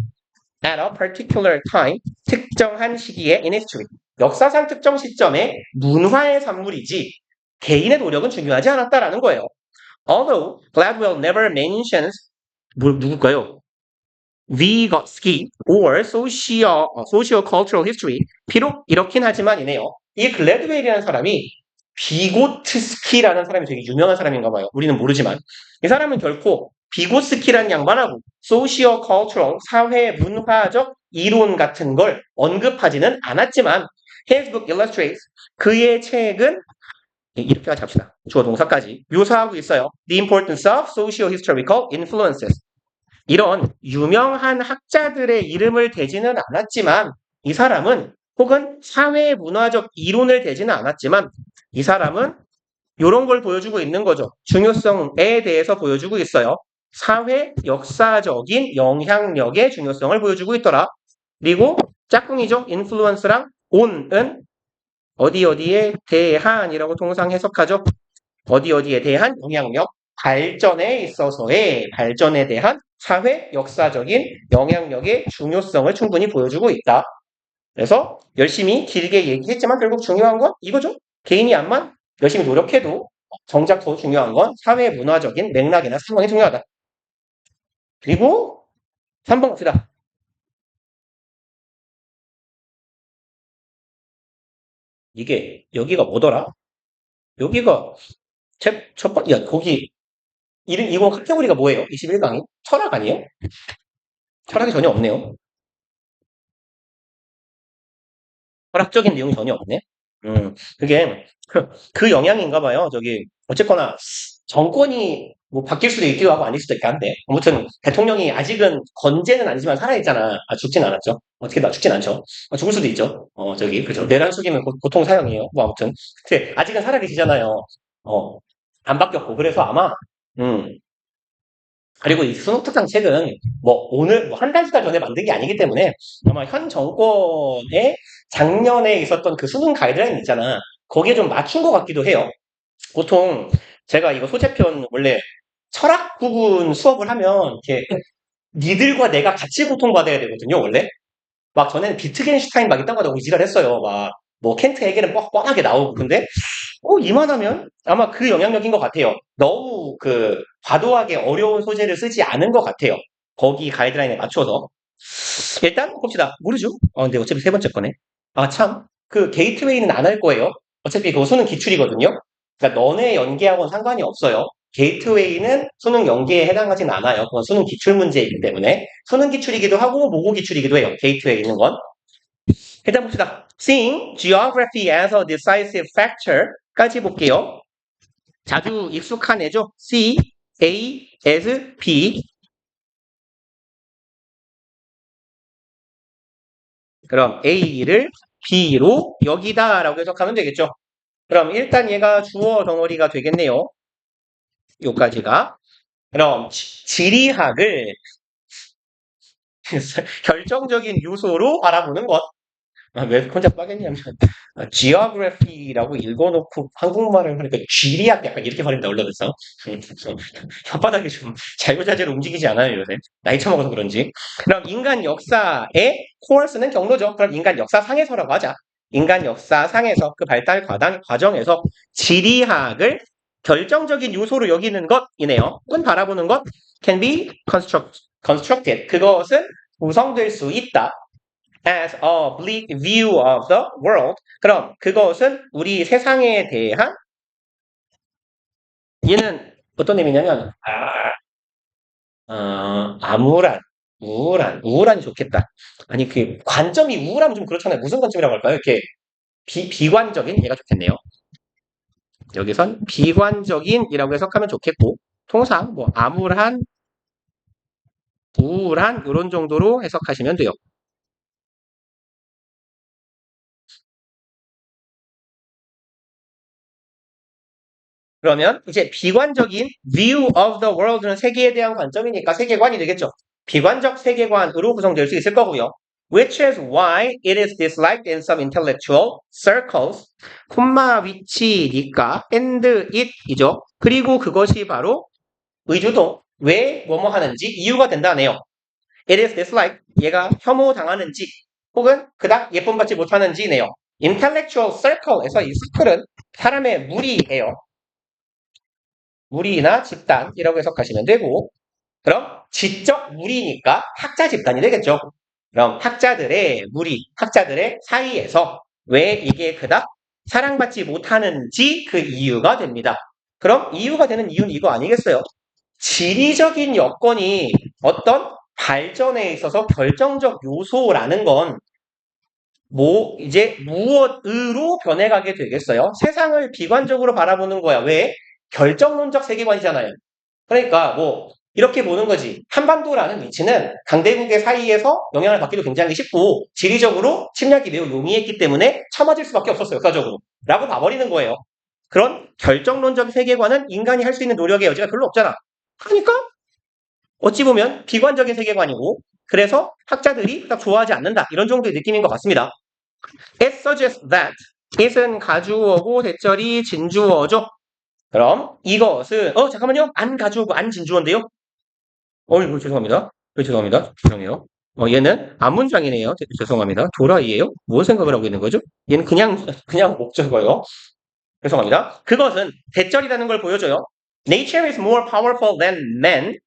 S1: At a particular time, 특정한 시기에 in history. 역사상 특정 시점에 문화의 산물이지 개인의 노력은 중요하지 않았다라는 거예요. Although Gladwell never mentions 누굴까요? Vygotsky or socio-cultural history. 비록 이렇긴 하지만 이네요. 이 글래드웰이라는 사람이 비고트스키라는 사람이 되게 유명한 사람인가 봐요. 우리는 모르지만. 이 사람은 결코 비고스키라는 양반하고 socio-cultural, 사회 문화적 이론 같은 걸 언급하지는 않았지만 his book illustrates, 그의 책은 이렇게 잡시다. 주어 동사까지 묘사하고 있어요. The importance of socio-historical influences. 이런 유명한 학자들의 이름을 대지는 않았지만 이 사람은 혹은 사회 문화적 이론을 대지는 않았지만 이 사람은 이런 걸 보여주고 있는 거죠. 중요성에 대해서 보여주고 있어요. 사회 역사적인 영향력의 중요성을 보여주고 있더라. 그리고 짝꿍이죠. 인플루언스랑 on은 어디 어디에 대한이라고 통상 해석하죠. 어디 어디에 대한 영향력, 발전에 있어서의 발전에 대한 사회 역사적인 영향력의 중요성을 충분히 보여주고 있다. 그래서 열심히 길게 얘기했지만 결국 중요한 건 이거죠. 개인이 암만 열심히 노력해도 정작 더 중요한 건 사회 문화적인 맥락이나 상황이 중요하다. 그리고 3번 갑시다. 이게 여기가 뭐더라? 여기가 첫 번째, 야, 거기 이거 카테고리가 뭐예요? 21강이? 철학 아니에요? 철학이 전혀 없네요. 철학적인 내용이 전혀 없네. 그게 그 영향인가 봐요. 저기 어쨌거나 정권이 뭐 바뀔 수도 있기도 하고 아닐 수도 있긴 한데 아무튼 대통령이 아직은 건재는 아니지만 살아있잖아. 아, 죽진 않았죠. 어떻게 나 죽진 않죠. 아, 죽을 수도 있죠. 저기 그죠. 내란 속이면 보통 사형이에요. 뭐 아무튼 근데 아직은 살아계시잖아요. 어, 안 바뀌었고 그래서 아마 음 그리고 이 수능 특강 책은 뭐 오늘 뭐 한 달, 두 달 전에 만든 게 아니기 때문에 아마 현 정권의 작년에 있었던 그 수능 가이드라인 있잖아. 거기에 좀 맞춘 것 같기도 해요. 보통 제가 이거 소재편 원래 철학 부분 수업을 하면 이렇게 니들과 내가 같이 고통받아야 되거든요, 원래. 막 전에는 비트겐슈타인 막 이딴 거 하고 지랄했어요. 막 뭐 켄트 해결은 뻔하게 나오고 근데 이만하면 아마 그 영향력인 것 같아요. 너무 그 과도하게 어려운 소재를 쓰지 않은 것 같아요. 거기 가이드라인에 맞춰서. 일단 봅시다. 모르죠? 근데 어차피 세 번째 거네. 아, 참. 그 게이트웨이는 안 할 거예요. 어차피 그거 수능 기출이거든요. 그러니까 너네 연계하고는 상관이 없어요. 게이트웨이는 수능 연계에 해당하진 않아요. 그건 수능 기출 문제이기 때문에. 수능 기출이기도 하고 모고 기출이기도 해요. 게이트웨이 있는 건. 일단 봅시다. Seeing geography as a decisive factor까지 볼게요. 자주 익숙한 애죠. C, A, S, B. 그럼 A를 B로 여기다 라고 해석하면 되겠죠. 그럼 일단 얘가 주어 덩어리가 되겠네요. 요까지가. 그럼 지리학을 결정적인 요소로 알아보는 것. 왜 혼자 빠겠냐면 geography라고 읽어놓고 한국말을 하니까 지리학 약간 이렇게 발음이 올라갔어. 혓바닥이 좀 자유자재로 움직이지 않아요 요새. 나이 처먹어서 그런지. 그럼 인간 역사의 코어스는 경로죠. 그럼 인간 역사상에서라고 하자. 인간 역사상에서 그 발달 과정에서 지리학을 결정적인 요소로 여기는 것이네요. 혹은 바라보는 것 can be constructed. 그것은 구성될 수 있다. as a bleak view of the world. 그럼 그것은 우리 세상에 대한 얘는 어떤 의미냐면 암울한 우울한이 좋겠다. 아니 그 관점이 우울하면 좀 그렇잖아요. 무슨 관점이라고 할까요? 이렇게 비관적인 얘가 좋겠네요. 여기선 비관적인이라고 해석하면 좋겠고 통상 뭐 암울한 우울한 이런 정도로 해석하시면 돼요. 그러면 이제 비관적인 view of the world는 세계에 대한 관점이니까 세계관이 되겠죠. 비관적 세계관으로 구성될 수 있을 거고요. Which is why it is disliked in some intellectual circles. 콤마 위치니까 and it이죠. 그리고 그것이 바로 의주동 왜 뭐뭐 하는지 이유가 된다네요. It is disliked. 얘가 혐오당하는지 혹은 그닥 예쁨받지 못하는지네요. Intellectual circle에서 이 circle은 사람의 무리예요. 무리나 집단이라고 해석하시면 되고 그럼 지적 무리니까 학자 집단이 되겠죠. 그럼 학자들의 무리, 학자들의 사이에서 왜 이게 그닥 사랑받지 못하는지 그 이유가 됩니다. 그럼 이유가 되는 이유는 이거 아니겠어요? 지리적인 여건이 어떤 발전에 있어서 결정적 요소라는 건 이제 무엇으로 변해가게 되겠어요? 세상을 비관적으로 바라보는 거야. 왜? 결정론적 세계관이잖아요. 그러니까 이렇게 보는 거지. 한반도라는 위치는 강대국의 사이에서 영향을 받기도 굉장히 쉽고 지리적으로 침략이 매우 용이했기 때문에 처맞을 수밖에 없었어요. 역사적으로. 라고 봐버리는 거예요. 그런 결정론적 세계관은 인간이 할 수 있는 노력의 여지가 별로 없잖아. 그러니까 어찌 보면 비관적인 세계관이고 그래서 학자들이 딱 좋아하지 않는다. 이런 정도의 느낌인 것 같습니다. It suggests that it은 가주어고 대절이 진주어죠. 그럼 이것은 잠깐만요. 안 가주어고 안 진주어인데요. 이거 죄송합니다. 죄송해요. 얘는 앞문장이네요. 죄송합니다. 도라이예요? 뭘 생각을 하고 있는 거죠? 얘는 그냥 목적어요. 죄송합니다. 그것은 대절이라는 걸 보여줘요. Nature is more powerful than man.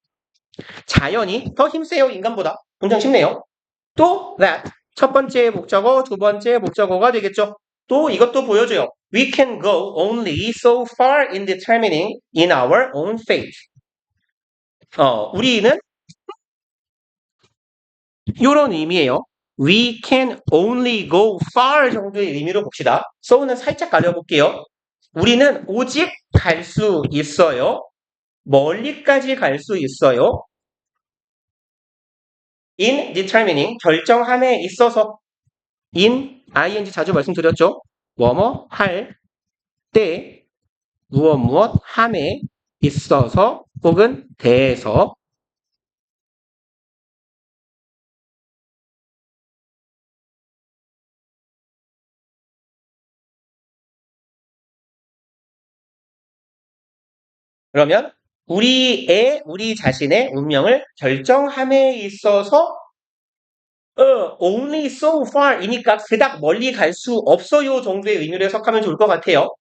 S1: 자연이 더 힘세요, 인간보다. 문장 쉽네요. 또 that. 첫 번째 목적어, 두 번째 목적어가 되겠죠. 또 이것도 보여줘요. We can go only so far in determining in our own fate. 우리는 이런 의미예요. We can only go far 정도의 의미로 봅시다. so는 살짝 가려볼게요. 우리는 오직 갈 수 있어요. 멀리까지 갈 수 있어요. in determining 결정함에 있어서 in ing 자주 말씀드렸죠. 뭐뭐 할 때 무엇 함에 있어서 혹은 대해서 그러면 우리 자신의 운명을 결정함에 있어서 only so far 이니까 그닥 멀리 갈 수 없어요 정도의 의미로 해석하면 좋을 것 같아요.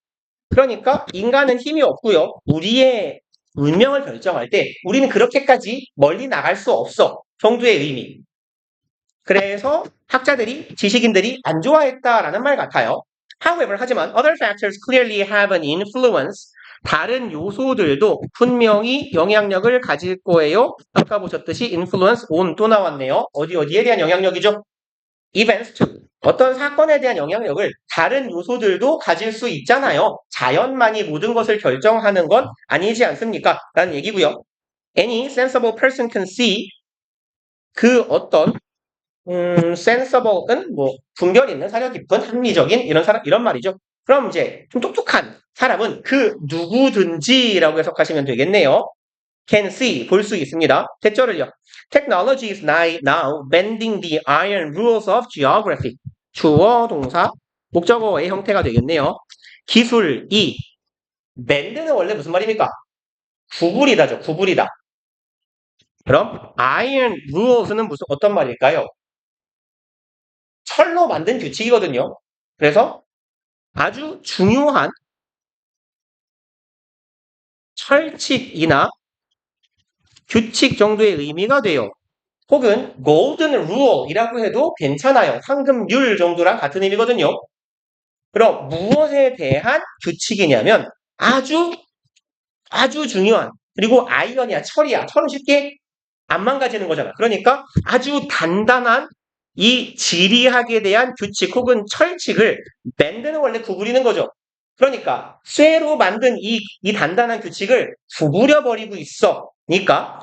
S1: 그러니까 인간은 힘이 없고요. 우리의 운명을 결정할 때 우리는 그렇게까지 멀리 나갈 수 없어 정도의 의미. 그래서 학자들이 지식인들이 안 좋아했다라는 말 같아요. However, 하지만 other factors clearly have an influence. 다른 요소들도 분명히 영향력을 가질 거예요. 아까 보셨듯이 influence on 또 나왔네요. 어디에 대한 영향력이죠? events to. 어떤 사건에 대한 영향력을 다른 요소들도 가질 수 있잖아요. 자연만이 모든 것을 결정하는 건 아니지 않습니까? 라는 얘기고요. Any sensible person can see. 그 어떤 sensible은 분별 있는 사려 깊은 합리적인 이런 말이죠. 그럼 이제 좀 똑똑한 사람은 그 누구든지라고 해석하시면 되겠네요. can see 볼 수 있습니다. 대절을요. Technology is now bending the iron rules of geography. 주어 동사 목적어의 형태가 되겠네요. 기술이 bend는 원래 무슨 말입니까? 구부리다죠. 구부리다. 그럼 iron rules는 어떤 말일까요? 철로 만든 규칙이거든요. 그래서 아주 중요한 철칙이나 규칙 정도의 의미가 돼요. 혹은 golden rule이라고 해도 괜찮아요. 황금률 정도랑 같은 의미거든요. 그럼 무엇에 대한 규칙이냐면 아주 중요한 그리고 아이언이야 철이야. 철은 쉽게 안 망가지는 거잖아. 그러니까 아주 단단한 이 지리학에 대한 규칙 혹은 철칙을 밴드는 원래 구부리는 거죠. 그러니까 쇠로 만든 이 단단한 규칙을 구부려버리고 있어. 니까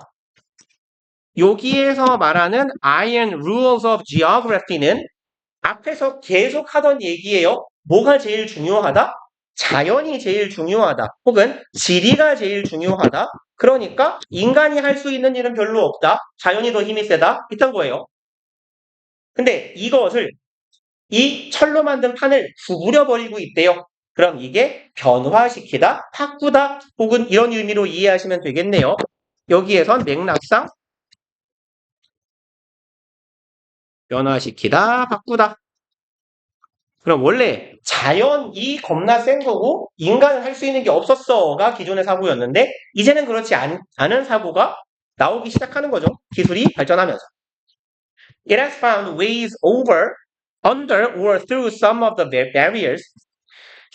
S1: 여기에서 말하는 Iron Rules of Geography는 앞에서 계속 하던 얘기예요. 뭐가 제일 중요하다? 자연이 제일 중요하다. 혹은 지리가 제일 중요하다. 그러니까 인간이 할 수 있는 일은 별로 없다. 자연이 더 힘이 세다. 이딴 거예요. 근데 이것을 이 철로 만든 판을 구부려 버리고 있대요. 그럼 이게 변화시키다, 바꾸다 혹은 이런 의미로 이해하시면 되겠네요. 여기에선 맥락상 변화시키다, 바꾸다. 그럼 원래 자연이 겁나 센 거고 인간은 할 수 있는 게 없었어가 기존의 사고였는데 이제는 그렇지 않은 사고가 나오기 시작하는 거죠. 기술이 발전하면서. It has found ways over, under, or through some of the barriers.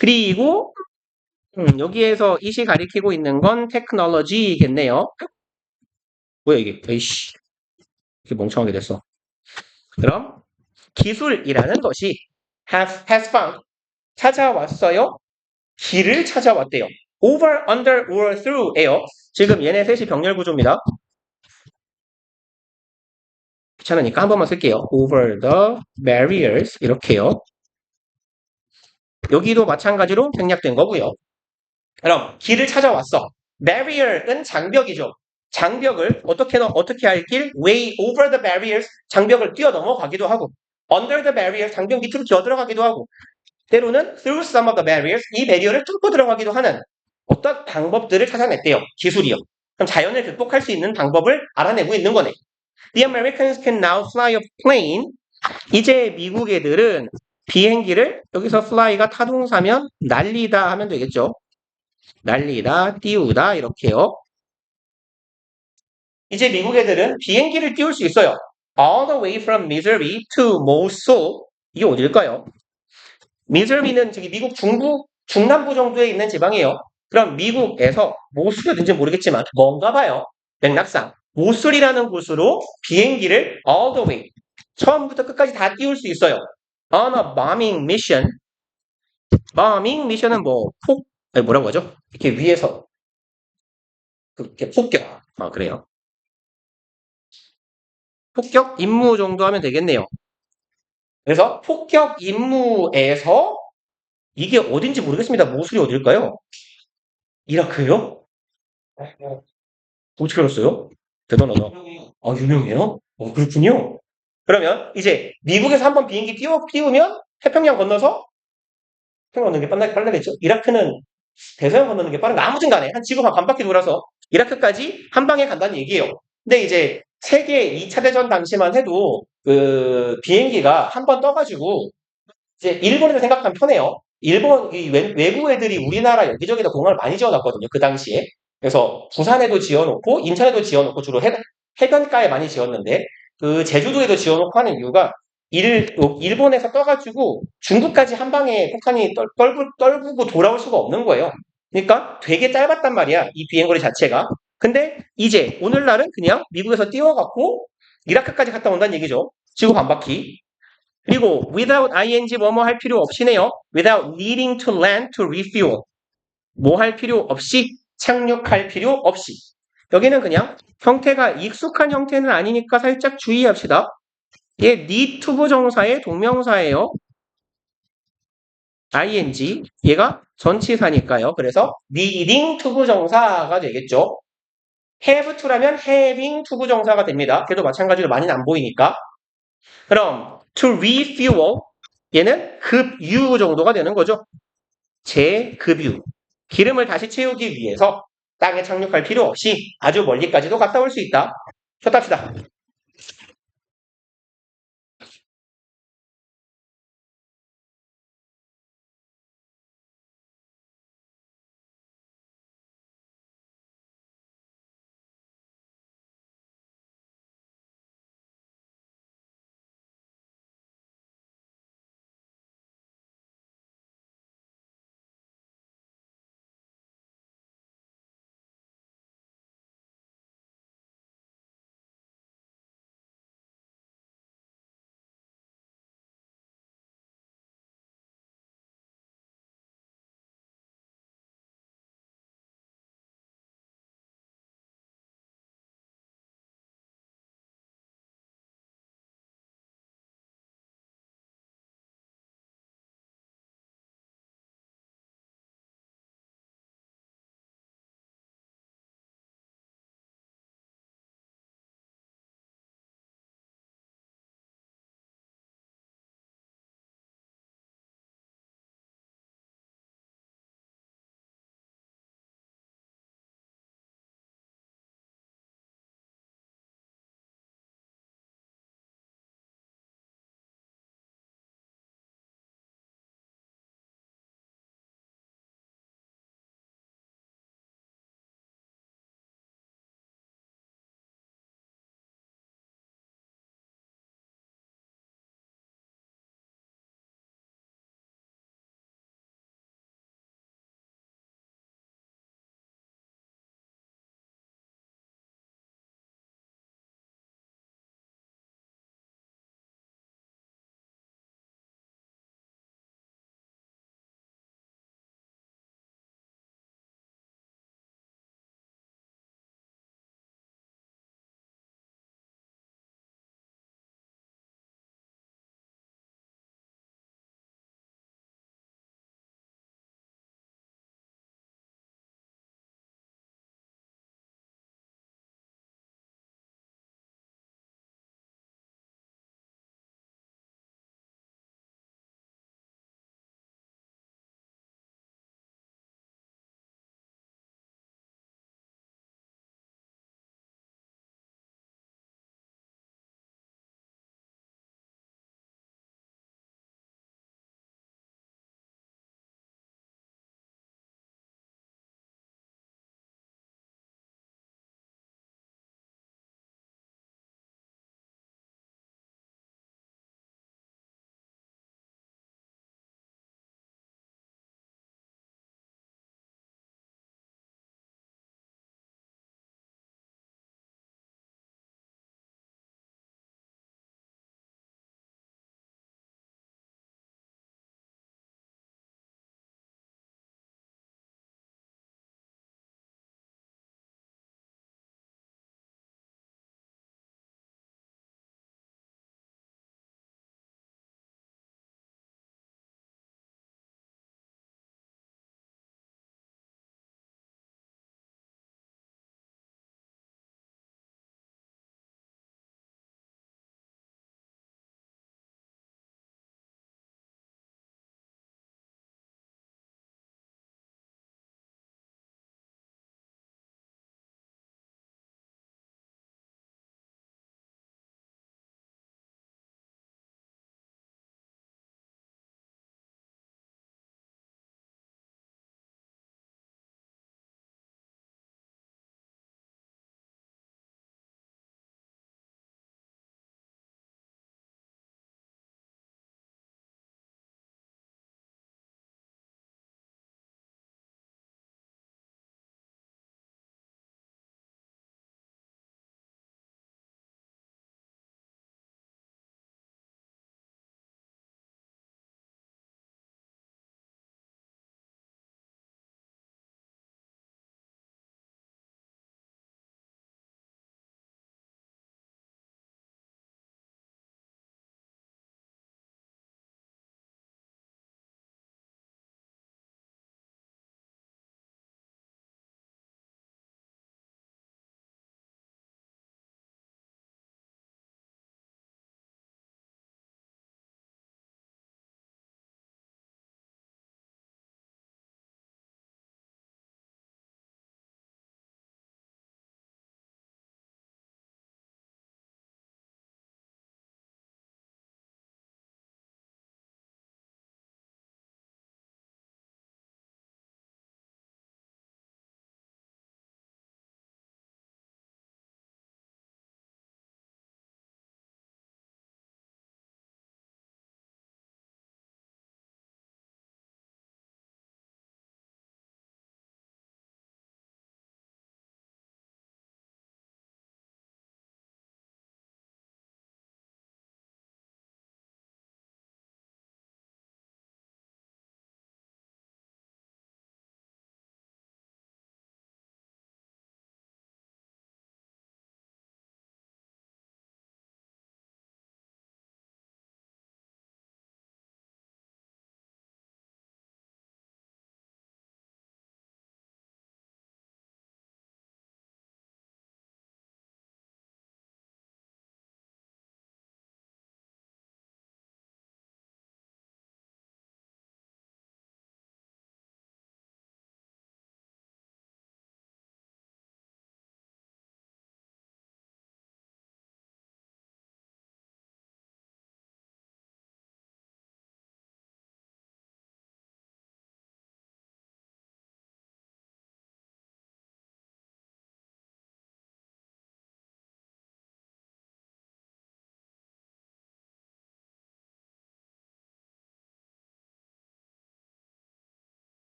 S1: 그리고 여기에서 이시 가리키고 있는 건 테크놀로지겠네요. 뭐야 이게? 에이씨, 이렇게 멍청하게 됐어. 그럼 기술이라는 것이 has found 찾아왔어요. 길을 찾아왔대요. over, under, or through예요. 지금 얘네 셋이 병렬 구조입니다. 귀찮으니까 한 번만 쓸게요. over the barriers 이렇게요. 여기도 마찬가지로 생략된 거고요. 그럼 길을 찾아왔어. barrier은 장벽이죠. 장벽을 어떻게 할 길? way over the barriers 장벽을 뛰어 넘어가기도 하고 under the barriers 장벽 밑으로 기어 들어가기도 하고 때로는 through some of the barriers 이 배리어를 뚫고 들어가기도 하는 어떤 방법들을 찾아냈대요. 기술이요. 그럼 자연을 극복할 수 있는 방법을 알아내고 있는 거네. The Americans can now fly a plane. 이제 미국 애들은 비행기를 여기서 fly가 타동사면 날리다 하면 되겠죠. 날리다, 띄우다 이렇게요. 이제 미국 애들은 비행기를 띄울 수 있어요. All the way from Missouri to Mosul. 이게 어딜까요? 미즈리는 저기 미국 중남부 정도에 있는 지방이에요. 그럼 미국에서 모술이 어딘지 모르겠지만 뭔가 봐요. 맥락상. 모술이라는 곳으로 비행기를 all the way 처음부터 끝까지 다 띄울 수 있어요. On a bombing mission. bombing mission은 뭐라고 하죠? 이렇게 위에서 이렇게 폭격. 그래요. 폭격 임무 정도 하면 되겠네요. 그래서 폭격 임무에서 이게 어딘지 모르겠습니다. 모술이 어딜까요? 이라크요? 어떻게 알았어요? 대단하다. 유명해요? 그렇군요. 그러면 이제 미국에서 한번 비행기 띄우면 태평양 건너서 태평양 건너는 게 빠르겠죠? 이라크는 대서양 건너는 게 빠른가? 아무튼 간에 한 지구 반 바퀴 돌아서 이라크까지 한 방에 간다는 얘기예요. 근데 이제 세계 2차 대전 당시만 해도 그 비행기가 한 번 떠가지고 이제 일본에서 생각하면 편해요. 일본 외부 애들이 우리나라 여기저기다 공항을 많이 지어놨거든요. 그 당시에. 그래서 부산에도 지어놓고 인천에도 지어놓고 주로 해변가에 많이 지었는데 그 제주도에도 지어놓고 하는 이유가 일본에서 떠가지고 중국까지 한 방에 폭탄이 떨구고 돌아올 수가 없는 거예요. 그러니까 되게 짧았단 말이야. 이 비행거리 자체가. 근데 이제 오늘날은 그냥 미국에서 띄워갖고 이라크까지 갔다 온다는 얘기죠. 지구 반바퀴. 그리고 without ing 뭐뭐 할 필요 없이네요. without needing to land to refuel. 뭐 할 필요 없이 착륙할 필요 없이. 여기는 그냥 형태가 익숙한 형태는 아니니까 살짝 주의합시다. 얘 need to 부정사의 동명사예요. ing. 얘가 전치사니까요. 그래서 needing to 부정사가 되겠죠. have to라면 having to 부정사가 됩니다. 걔도 마찬가지로 많이는 안 보이니까. 그럼 to refuel 얘는 급유 정도가 되는 거죠. 재급유. 기름을 다시 채우기 위해서 땅에 착륙할 필요 없이 아주 멀리까지도 갔다 올 수 있다. 쉬었다 합시다.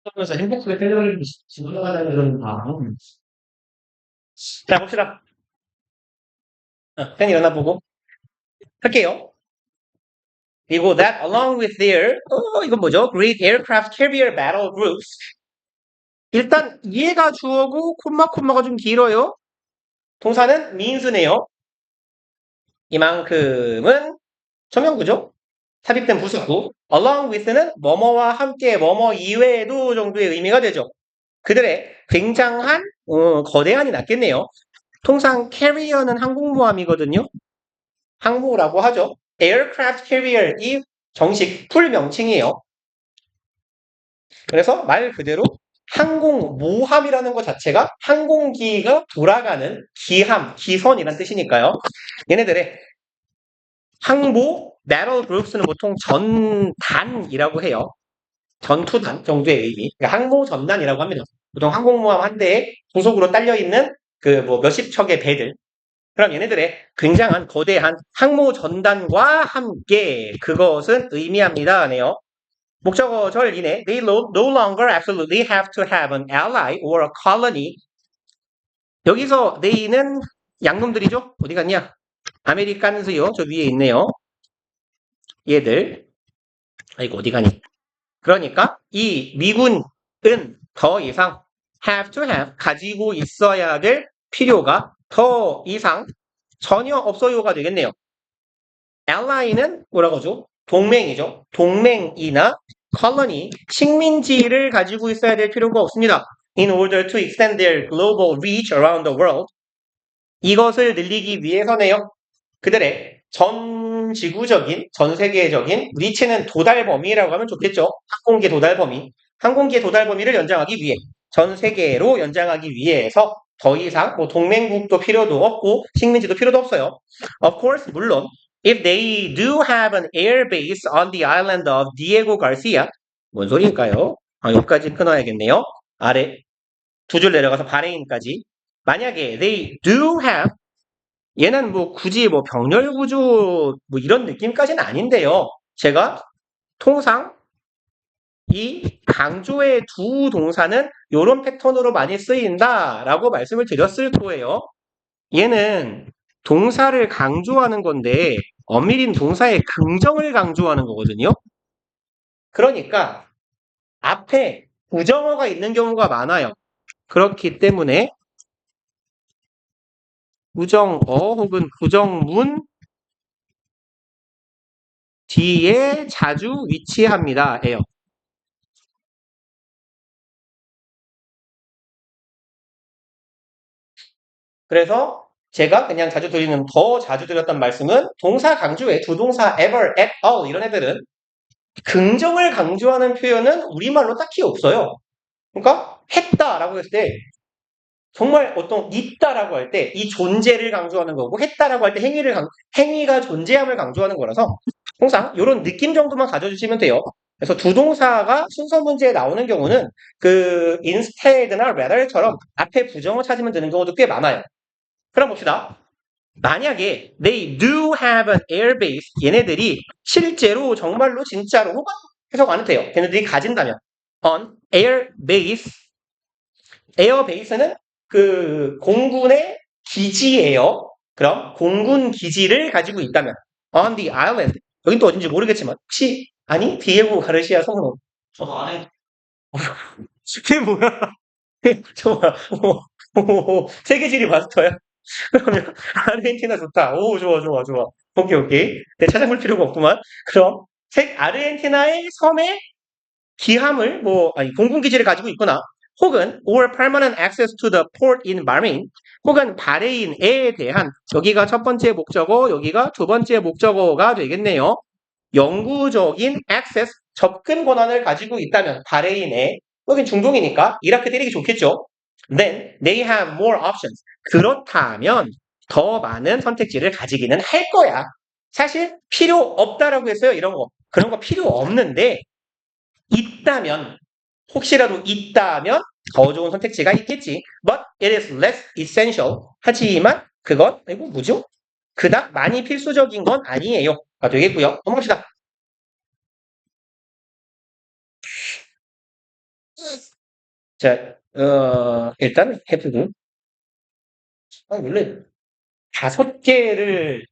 S1: 하면서 행복하게 텔레비전 올라가다는 그런 다. 자, 봅시다. 팬 일어나 보고 할게요. 그리고 that along with their 이건 뭐죠? Great aircraft carrier battle groups. 일단 얘가 주어고 콤마가 좀 길어요. 동사는 means네요. 이만큼은 전명구죠. 삽입된 부수구. along with는 뭐뭐와 함께 뭐뭐 이외에도 정도의 의미가 되죠. 그들의 굉장한 거대한이 낫겠네요. 통상 carrier는 항공모함이거든요. 항모라고 하죠. aircraft carrier 이 정식 풀 명칭이에요. 그래서 말 그대로 항공모함이라는 것 자체가 항공기가 돌아가는 기함, 기선이란 뜻이니까요. 얘네들의 항모 battle groups는 보통 전단이라고 해요. 전투단 정도의 의미. 그러니까 항모 전단이라고 합니다. 보통 항공모함 한 대에 부속으로 딸려 있는 그 뭐 몇십 척의 배들. 그럼 얘네들의 굉장한 거대한 항모 전단과 함께 그것은 의미합니다네요. 목적어절 이내 they no longer absolutely have to have an ally or a colony. 여기서 they는 양놈들이죠. 어디 갔냐? 아메리칸스요. 저 위에 있네요. 얘들. 아이고 어디 가니? 그러니까 이 미군은 더 이상 have to have 가지고 있어야 될 필요가 더 이상 전혀 없어요가 되겠네요. ally는 뭐라고 하죠? 동맹이죠. 동맹이나 colony, 식민지를 가지고 있어야 될 필요가 없습니다. In order to extend their global reach around the world. 이것을 늘리기 위해서네요. 그들의 전 지구적인, 전 세계적인 리치는 도달 범위라고 하면 좋겠죠. 항공기 도달 범위. 항공기의 도달 범위를 연장하기 위해, 전 세계로 연장하기 위해서 더 이상 뭐 동맹국도 필요도 없고 식민지도 필요도 없어요. Of course, 물론 if they do have an air base on the island of Diego Garcia, 뭔 소리일까요? 여기까지 끊어야겠네요. 아래 두 줄 내려가서 바레인까지. 만약에 they do have 얘는 뭐 굳이 뭐 병렬 구조 뭐 이런 느낌까지는 아닌데요. 제가 통상 이 강조의 두 동사는 이런 패턴으로 많이 쓰인다라고 말씀을 드렸을 거예요. 얘는 동사를 강조하는 건데 엄밀히 동사의 긍정을 강조하는 거거든요. 그러니까 앞에 부정어가 있는 경우가 많아요. 그렇기 때문에 부정어 혹은 부정문 뒤에 자주 위치합니다. 예요. 그래서 제가 그냥 자주 드리는 더 자주 드렸던 말씀은 동사 강조에 두 동사 ever, at all 이런 애들은 긍정을 강조하는 표현은 우리말로 딱히 없어요. 그러니까 했다라고 했을 때 정말 어떤 있다라고 할 때 이 존재를 강조하는 거고 했다라고 할 때 행위가 존재함을 강조하는 거라서 항상 이런 느낌 정도만 가져주시면 돼요. 그래서 두 동사가 순서 문제에 나오는 경우는 그 instead나 rather처럼 앞에 부정어 찾으면 되는 경우도 꽤 많아요. 그럼 봅시다. 만약에 they do have an air base 얘네들이 실제로 정말로 진짜로 혹은 해석 안 해도 돼요. 걔네들이 가진다면 on air base 에어 베이스는 그 공군의 기지예요. 그럼 공군 기지를 가지고 있다면 on the island 여긴 또 어딘지 모르겠지만 혹시 아니 디에고 가르시아 성우
S2: 저 안에
S1: 그게 뭐야? 저 뭐야? 세계지리 마스터야? 그러면 아르헨티나 좋다. 오 좋아. 오케이. 네, 찾아볼 필요가 없구만. 그럼 아르헨티나의 섬에 기함을 공군 기지를 가지고 있거나 혹은 or permanent access to the port in Bahrain 혹은 바레인에 대한 여기가 첫 번째 목적어, 여기가 두 번째 목적어가 되겠네요. 영구적인 access 접근 권한을 가지고 있다면 바레인에 여긴 중동이니까 이라크 때리기 좋겠죠. Then they have more options. 그렇다면 더 많은 선택지를 가지기는 할 거야. 사실 필요 없다라고 했어요. 이런 거. 그런 거 필요 없는데 있다면 혹시라도 있다면 더 좋은 선택지가 있겠지. But it is less essential. 하지만 그건 이거 뭐죠? 그닥 많이 필수적인 건 아니에요. 가 되겠고요. 넘어갑시다. 자, 일단 해보고. 원래 5개를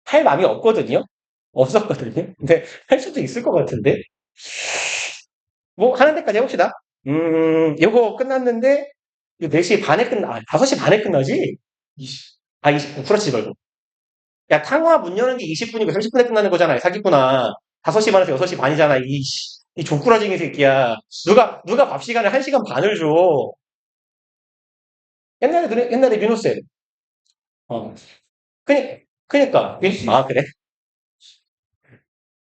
S1: 할 마음이 없거든요. 없었거든요. 근데 할 수도 있을 것 같은데. 뭐 하는 데까지 해봅시다. 요거 끝났는데 이거 4시 반에 끝나, 5시 반에 끝나지? 20분, 그렇지 말고. 야, 탕화 문 여는 게 20분이고 30분에 끝나는 거잖아. 사기꾼아. 5시 반에서 6시 반이잖아. 이 족구라쟁이 새끼야. 누가 밥 시간을 1시간 반을 줘. 옛날에 민호쌤. 어. 그니까. 아, 그래?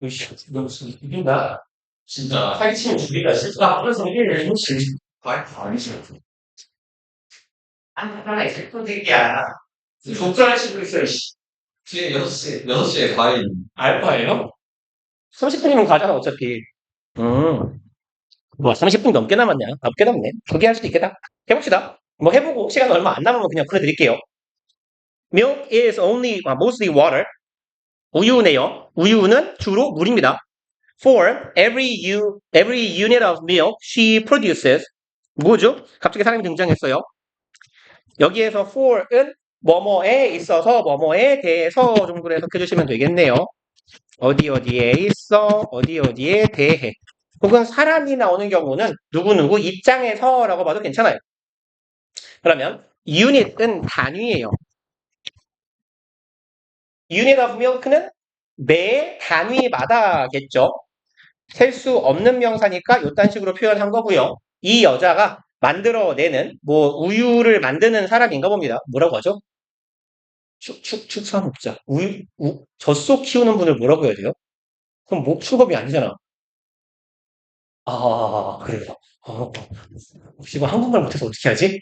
S1: 으쌰, 너 무슨 이긴다. 진짜 사기치면 죽이다. 실수가 그래서 이게 무슨 아니지. 하나 있을 뿐 새끼야. 족절할 수도 있어, 이씨.
S2: 뒤에 6시에 과일.
S1: 알바예요? 30분이면 가잖아, 어차피. 뭐, 30분 넘게 남았냐? 넘게 남네. 그게 할 수도 있겠다. 해봅시다. 뭐 해보고, 시간 얼마 안 남으면 그냥 보내드릴게요. Milk is mostly water. 우유네요. 우유는 주로 물입니다. For every unit of milk she produces. 뭐죠? 갑자기 사람이 등장했어요. 여기에서 for은 뭐뭐에 있어서 뭐뭐에 대해서 정도로 해석해 주시면 되겠네요. 어디에 있어, 어디에 대해. 혹은 사람이 나오는 경우는 누구누구 입장에서라고 봐도 괜찮아요. 그러면 unit은 단위예요. unit of milk는 매 단위마다겠죠. 셀 수 없는 명사니까 이딴 식으로 표현한 거고요. 이 여자가 만들어내는 뭐 우유를 만드는 사람인가 봅니다. 뭐라고 하죠? 축산업자. 젖소 키우는 분을 뭐라고 해야 돼요? 그럼 목축업이 아니잖아. 아, 그래요. 혹시 뭐 한국말 못해서 어떻게 하지?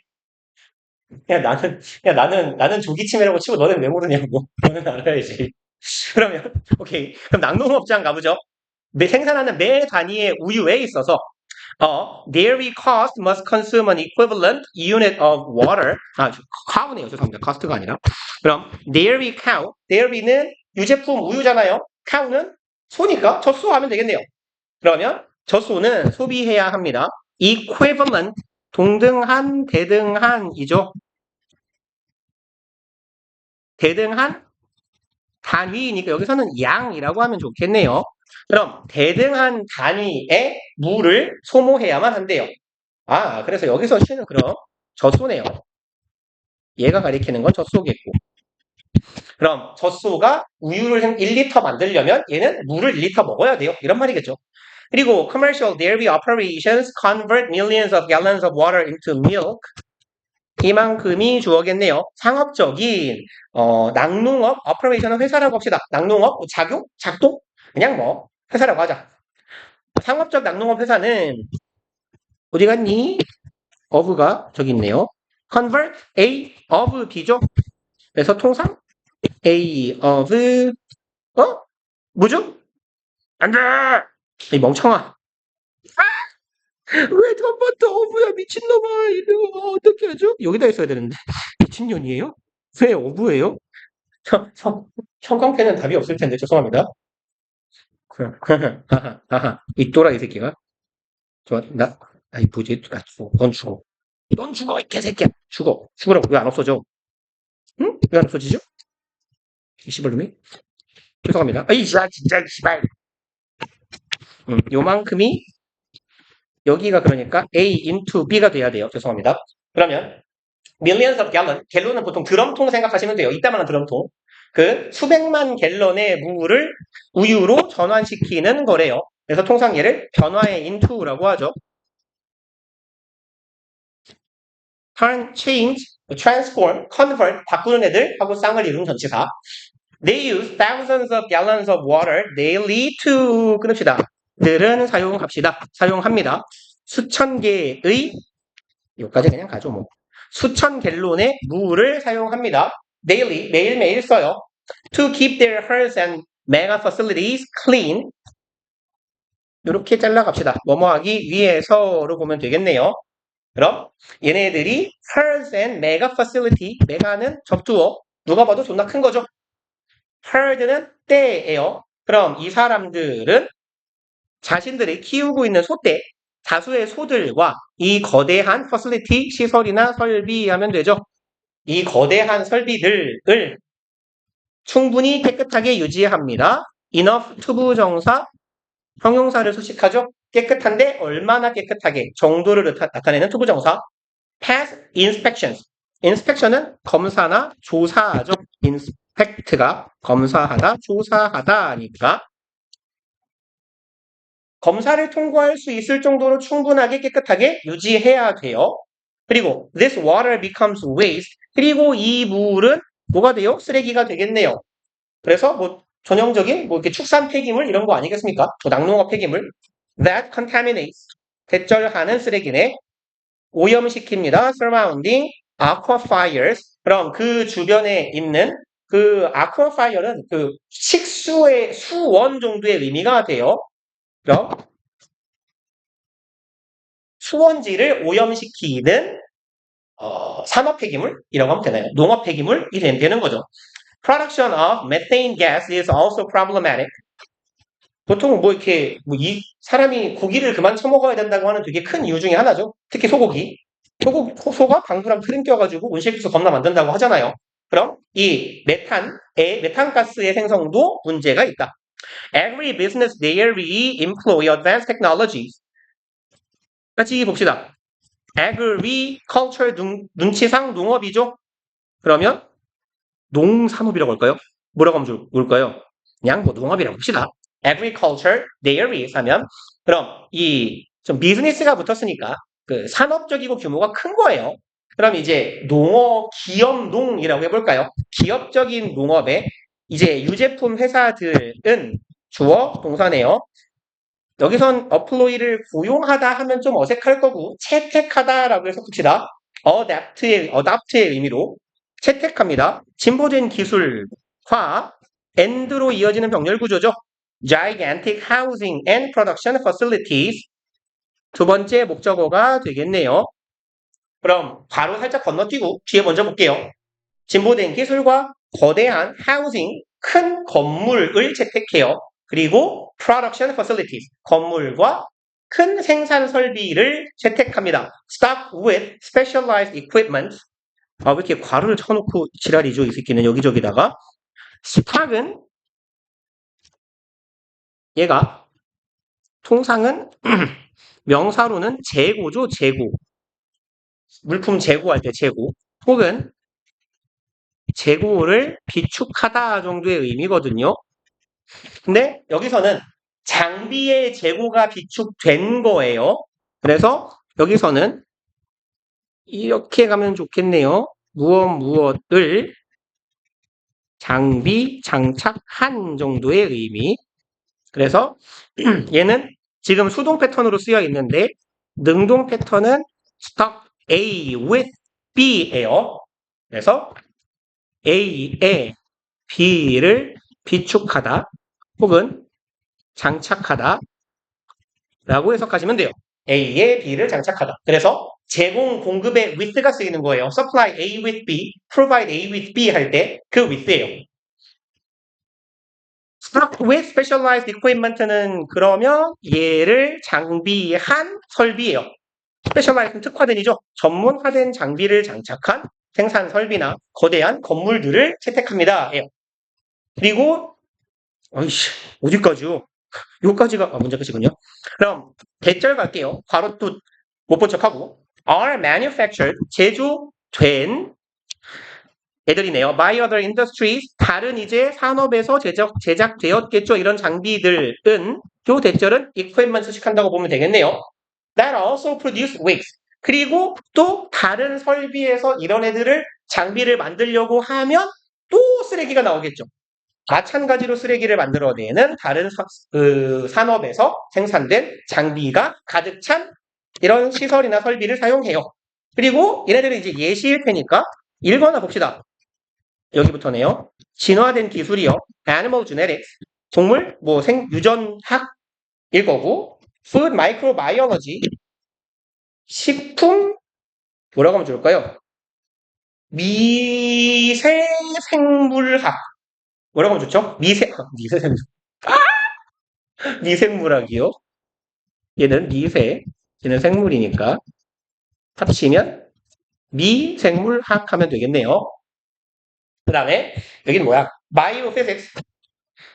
S1: 나는 조기치매라고 치고 너는 왜 모르냐고. 너는 알아야지. 그러면, 오케이. 그럼 낙농업장 가보죠. 생산하는 매 단위의 우유에 있어서, dairy cost must consume an equivalent unit of water. cow네요. 죄송합니다. cost가 아니라. 그럼, dairy는 유제품 우유잖아요. cow는 소니까 젖소하면 되겠네요. 그러면 젖소는 소비해야 합니다. equivalent, 동등한, 대등한이죠. 대등한 단위이니까 여기서는 양이라고 하면 좋겠네요. 그럼 대등한 단위의 물을 소모해야만 한대요. 그래서 여기서 쉬는 그럼 젖소네요. 얘가 가리키는 건 젖소겠고. 그럼 젖소가 우유를 1리터 만들려면 얘는 물을 1리터 먹어야 돼요. 이런 말이겠죠. 그리고 commercial dairy operations convert millions of gallons of water into milk. 이만큼이 주어겠네요. 상업적인 낙농업 오퍼레이션은 회사라고 합시다. 낙농업 작동 그냥 뭐 회사라고 하자. 상업적 낙농업 회사는 어디 갔니? of가 저기 있네요. convert A of B죠. 그래서 통상 A of 뭐죠? 안돼! 이 멍청아. 왜 컴퓨터 어부야 미친놈아. 이거 어떻게 하죠? 여기다 있어야 되는데. 미친년이에요? 왜 어부예요? 형광펜은 답이 없을 텐데 죄송합니다. 이 또라이 새끼가. 아이 뭐지? 넌 죽어. 넌 죽어 이 개새끼야. 죽으라고. 왜 안 없어져? 응? 왜 안 없어지죠? 이 씨발놈이? 죄송합니다. 진짜 씨발. 요만큼이 여기가 그러니까 A into B가 돼야 돼요. 죄송합니다. 그러면 millions of gallon, 갤론은 보통 드럼통 생각하시면 돼요. 이따만한 드럼통. 그 수백만 갤런의 물을 우유로 전환시키는 거래요. 그래서 통상 얘를 변화의 into라고 하죠. turn, change, transform, convert, 바꾸는 애들 하고 쌍을 이룬 전치사. They use thousands of gallons of water daily to 끊읍시다. 들은 사용합니다. 수천 개의 여기까지 그냥 가죠 뭐. 수천 갤론의 물을 사용합니다. daily, 매일매일 써요. to keep their herds and mega facilities clean. 이렇게 잘라갑시다. 뭐뭐 하기 위해서로 보면 되겠네요. 그럼 얘네들이 herds and mega facility, 메가는 접두어, 누가 봐도 존나 큰 거죠. herd는 떼예요. 그럼 이 사람들은 자신들이 키우고 있는 소떼, 다수의 소들과 이 거대한 퍼실리티, 시설이나 설비 하면 되죠. 이 거대한 설비들을 충분히 깨끗하게 유지합니다. enough 투부정사, 형용사를 수식하죠. 깨끗한데 얼마나 깨끗하게 정도를 나타내는 투부정사. pass inspections. inspection은 검사나 조사하죠. inspect가 검사하다, 조사하다니까 검사를 통과할 수 있을 정도로 충분하게 깨끗하게 유지해야 돼요. 그리고 this water becomes waste. 그리고 이 물은 뭐가 돼요? 쓰레기가 되겠네요. 그래서 뭐 전형적인 뭐 이렇게 축산 폐기물 이런 거 아니겠습니까? 뭐 낙농업 폐기물 that contaminates 대절하는 쓰레기네 오염시킵니다. surrounding aquifers. 그럼 그 주변에 있는 그 aquifer는 그 식수의 수원 정도의 의미가 돼요. 그럼 수원지를 오염시키는 산업 폐기물이라고 하면 되나요? 농업 폐기물이 되는 거죠. Production of methane gas is also problematic. 보통 뭐 이렇게 이 사람이 고기를 그만 처먹어야 된다고 하는 되게 큰 이유 중에 하나죠. 특히 소고기. 소가 방구랑 트림 껴가지고 온실가스 겁나 만든다고 하잖아요. 그럼 이 메탄가스의 생성도 문제가 있다. Every business there employ advanced technologies. 같이 봅시다. agriculture 눈치상 농업이죠. 그러면 농산업이라고 할까요? 뭐라고 하면 좋을까요? 그냥 뭐 농업이라고 합시다. agriculture dairies 하면 그럼 이 좀 비즈니스가 붙었으니까 그 산업적이고 규모가 큰 거예요. 그럼 이제 농업 기업농이라고 해볼까요? 기업적인 농업에 이제 유제품 회사들은 주어 동사네요. 여기선 어플로이를 고용하다 하면 좀 어색할 거고 채택하다라고 해서 붙이다. adapt의 의미로 채택합니다. 진보된 기술과 and로 이어지는 병렬 구조죠. gigantic housing and production facilities. 두 번째 목적어가 되겠네요. 그럼 바로 살짝 건너뛰고 뒤에 먼저 볼게요. 진보된 기술과 거대한 housing, 큰 건물을 채택해요. 그리고 production facilities, 건물과 큰 생산 설비를 채택합니다. stock with specialized equipment. 왜 이렇게 괄호를 쳐놓고 지랄이죠, 이 새끼는 여기저기다가. stock은 얘가 통상은 명사로는 재고죠, 재고. 물품 재고할 때 재고. 혹은 재고를 비축하다 정도의 의미거든요. 근데 여기서는 장비의 재고가 비축된 거예요. 그래서 여기서는 이렇게 가면 좋겠네요. 무엇을 장비 장착한 정도의 의미. 그래서 얘는 지금 수동 패턴으로 쓰여 있는데 능동 패턴은 stock A with B예요. 그래서 A에 B를 비축하다 혹은 장착하다 라고 해석하시면 돼요. A에 B를 장착하다. 그래서 제공 공급의 with가 쓰이는 거예요. supply A with B, provide A with B 할 때 그 with예요. stock with specialized equipment는 그러면 얘를 장비한 설비예요. 스페셜라이즈는 특화된이죠. 전문화된 장비를 장착한 생산 설비나 거대한 건물들을 채택합니다. 그리고 어이씨 어디까지요? 요까지가 문제 끝이군요. 그럼 대절 갈게요. 바로 또 못 본 척하고 are manufactured 제조된 애들이네요. by other industries 다른 이제 산업에서 제작되었겠죠. 이런 장비들은 요 대절은 equipment 수식한다고 보면 되겠네요. that also produce waste. 그리고 또 다른 설비에서 이런 애들을 장비를 만들려고 하면 또 쓰레기가 나오겠죠. 마찬가지로 쓰레기를 만들어내는 다른 산업에서 생산된 장비가 가득 찬 이런 시설이나 설비를 사용해요. 그리고 얘네들은 이제 예시일 테니까 읽어나 봅시다. 여기부터네요. 진화된 기술이요. Animal genetics. 동물, 유전학일 거고, Food microbiology. 식품, 뭐라고 하면 좋을까요? 미세생물학. 뭐라고 하면 좋죠? 미세생물. 미생물학이요. 얘는 미세. 얘는 생물이니까 합치면 미생물학 하면 되겠네요. 그 다음에 여기는 뭐야? 바이오피직스.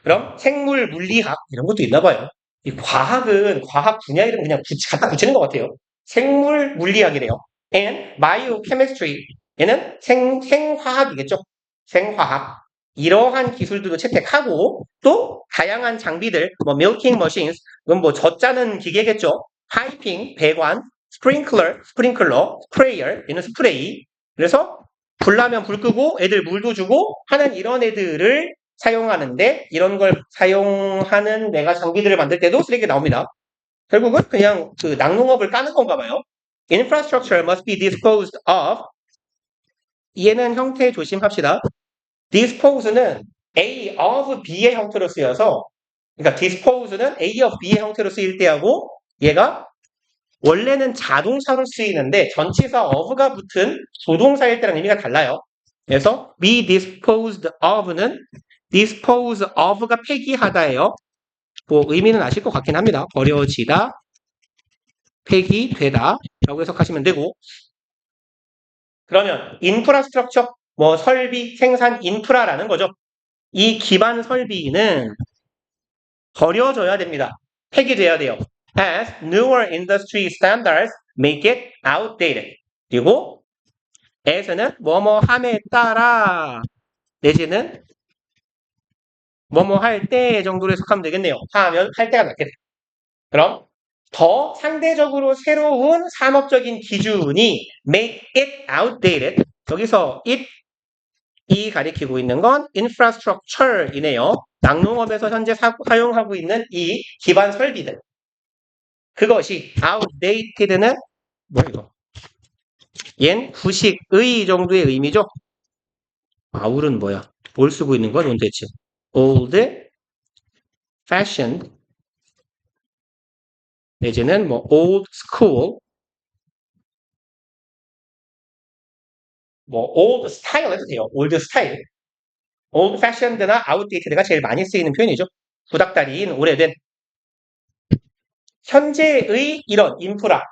S1: 그럼 생물 물리학 이런 것도 있나 봐요. 이 과학은 과학 분야 이름 그냥 갖다 붙이는 것 같아요. 생물 물리학이래요. And biochemistry. 얘는 생화학이겠죠. 생화학. 이러한 기술들도 채택하고 또 다양한 장비들, 뭐 milking machines, 그건 뭐 젖짜는 기계겠죠. 파이핑, 배관, 스프링클러, 스프레이어, 얘는 스프레이. 그래서 불 나면 불 끄고 애들 물도 주고 하는 이런 애들을 사용하는데 이런 걸 사용하는 내가 장비들을 만들 때도 쓰레기가 나옵니다. 결국은 그냥 그 낙농업을 까는 건가 봐요. Infrastructure must be disposed of. 얘는 형태 조심합시다. Dispose는 A of B의 형태로 쓰여서 그러니까 dispose는 A of B의 형태로 쓰일 때하고 얘가 원래는 자동사로 쓰이는데 전치사 of가 붙은 조동사일 때랑 의미가 달라요. 그래서 be disposed of는 dispose of가 폐기하다예요. 뭐 의미는 아실 것 같긴 합니다. 버려지다, 폐기되다 라고 해석하시면 되고 그러면 인프라스트럭처, 뭐 설비, 생산 인프라라는 거죠. 이 기반 설비는 버려져야 됩니다. 폐기돼야 돼요. As newer industry standards make it outdated. 그리고 as는 뭐뭐 함에 따라 내지는 뭐뭐 할 때 정도로 해석하면 되겠네요. 하면 할 때가 낫게 돼요. 그럼 더 상대적으로 새로운 산업적인 기준이 make it outdated. 여기서 it이 가리키고 있는 건 infrastructure이네요. 낙농업에서 현재 사용하고 있는 이 기반 설비들. 그것이 outdated는 뭐야 이거? 얜 구식의 정도의 의미죠. out은 뭐야? 뭘 쓰고 있는 거야 도대체? old fashioned 내지는 뭐 old school 뭐 old style 해도 돼요. old style. old fashioned나 outdated가 제일 많이 쓰이는 표현이죠. 구닥다리인 오래된 현재의 이런 인프라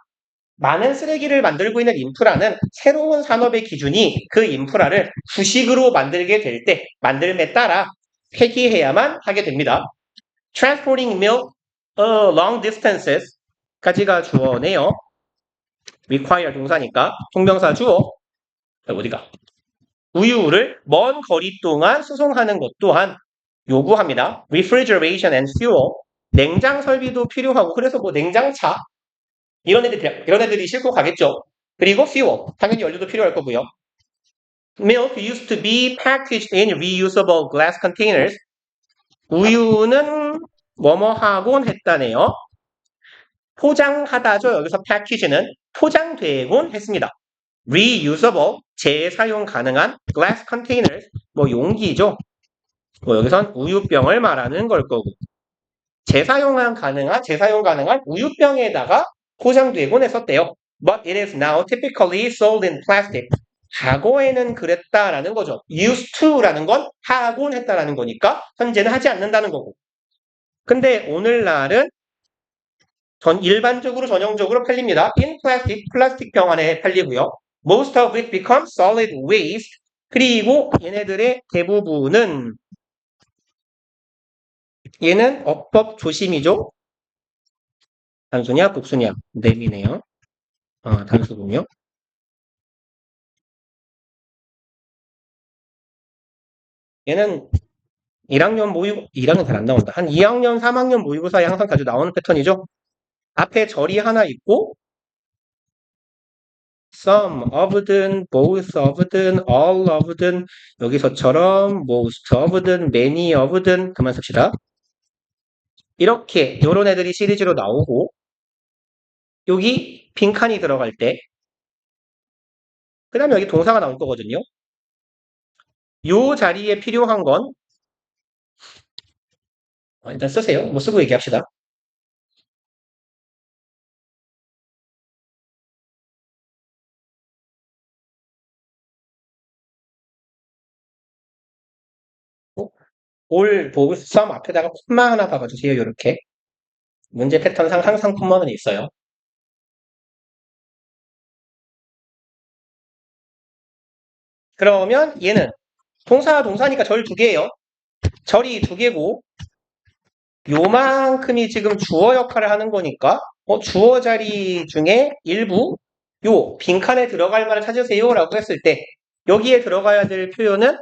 S1: 많은 쓰레기를 만들고 있는 인프라는 새로운 산업의 기준이 그 인프라를 구식으로 만들게 될 때 만들에 따라 폐기해야만 하게 됩니다. Transporting milk long distances 까지가 주어네요. require 동사니까 동명사 주어 어디가 우유를 먼 거리 동안 수송하는 것 또한 요구합니다. Refrigeration and fuel 냉장 설비도 필요하고 그래서 뭐 냉장차 이런 애들이 싣고 가겠죠. 그리고 fuel 당연히 연료도 필요할 거고요. Milk used to be packaged in reusable glass containers. 우유는 뭐뭐 하곤 했다네요. 포장하다죠. 여기서 package는 포장되곤 했습니다. reusable 재사용 가능한 glass containers 뭐 용기죠. 뭐 여기선 우유병을 말하는 걸 거고 재사용 가능한 우유병에다가 포장되곤 했었대요. But it is now typically sold in plastic. 과거에는 그랬다라는 거죠. used to라는 건 하곤 했다라는 거니까 현재는 하지 않는다는 거고. 근데 오늘날은 일반적으로 전형적으로 팔립니다. in plastic 플라스틱 병 안에 팔리고요. Most of it becomes solid waste. 그리고 얘네들의 대부분은 얘는 어법 조심이죠. 단수냐 복수냐 네미네요. 단수군요. 얘는 1학년 잘 안 나온다. 한 2학년, 3학년 모의고사에 항상 자주 나오는 패턴이죠. 앞에 절이 하나 있고 some of든 both of든 all of든 여기서처럼 most of든 many of든 그만 씁시다. 이렇게 요런 애들이 시리즈로 나오고 여기 빈칸이 들어갈 때 그 다음에 여기 동사가 나올 거거든요. 요 자리에 필요한 건 일단 쓰세요. 뭐 쓰고 얘기합시다. 올 보고 썸 앞에다가 콤마 하나 박아주세요. 이렇게 문제 패턴상 항상 콤마는 있어요. 그러면 얘는 동사 동사니까 절 두 개예요. 절이 두 개고 요만큼이 지금 주어 역할을 하는 거니까 주어 자리 중에 일부 요 빈칸에 들어갈 말을 찾으세요 라고 했을 때 여기에 들어가야 될 표현은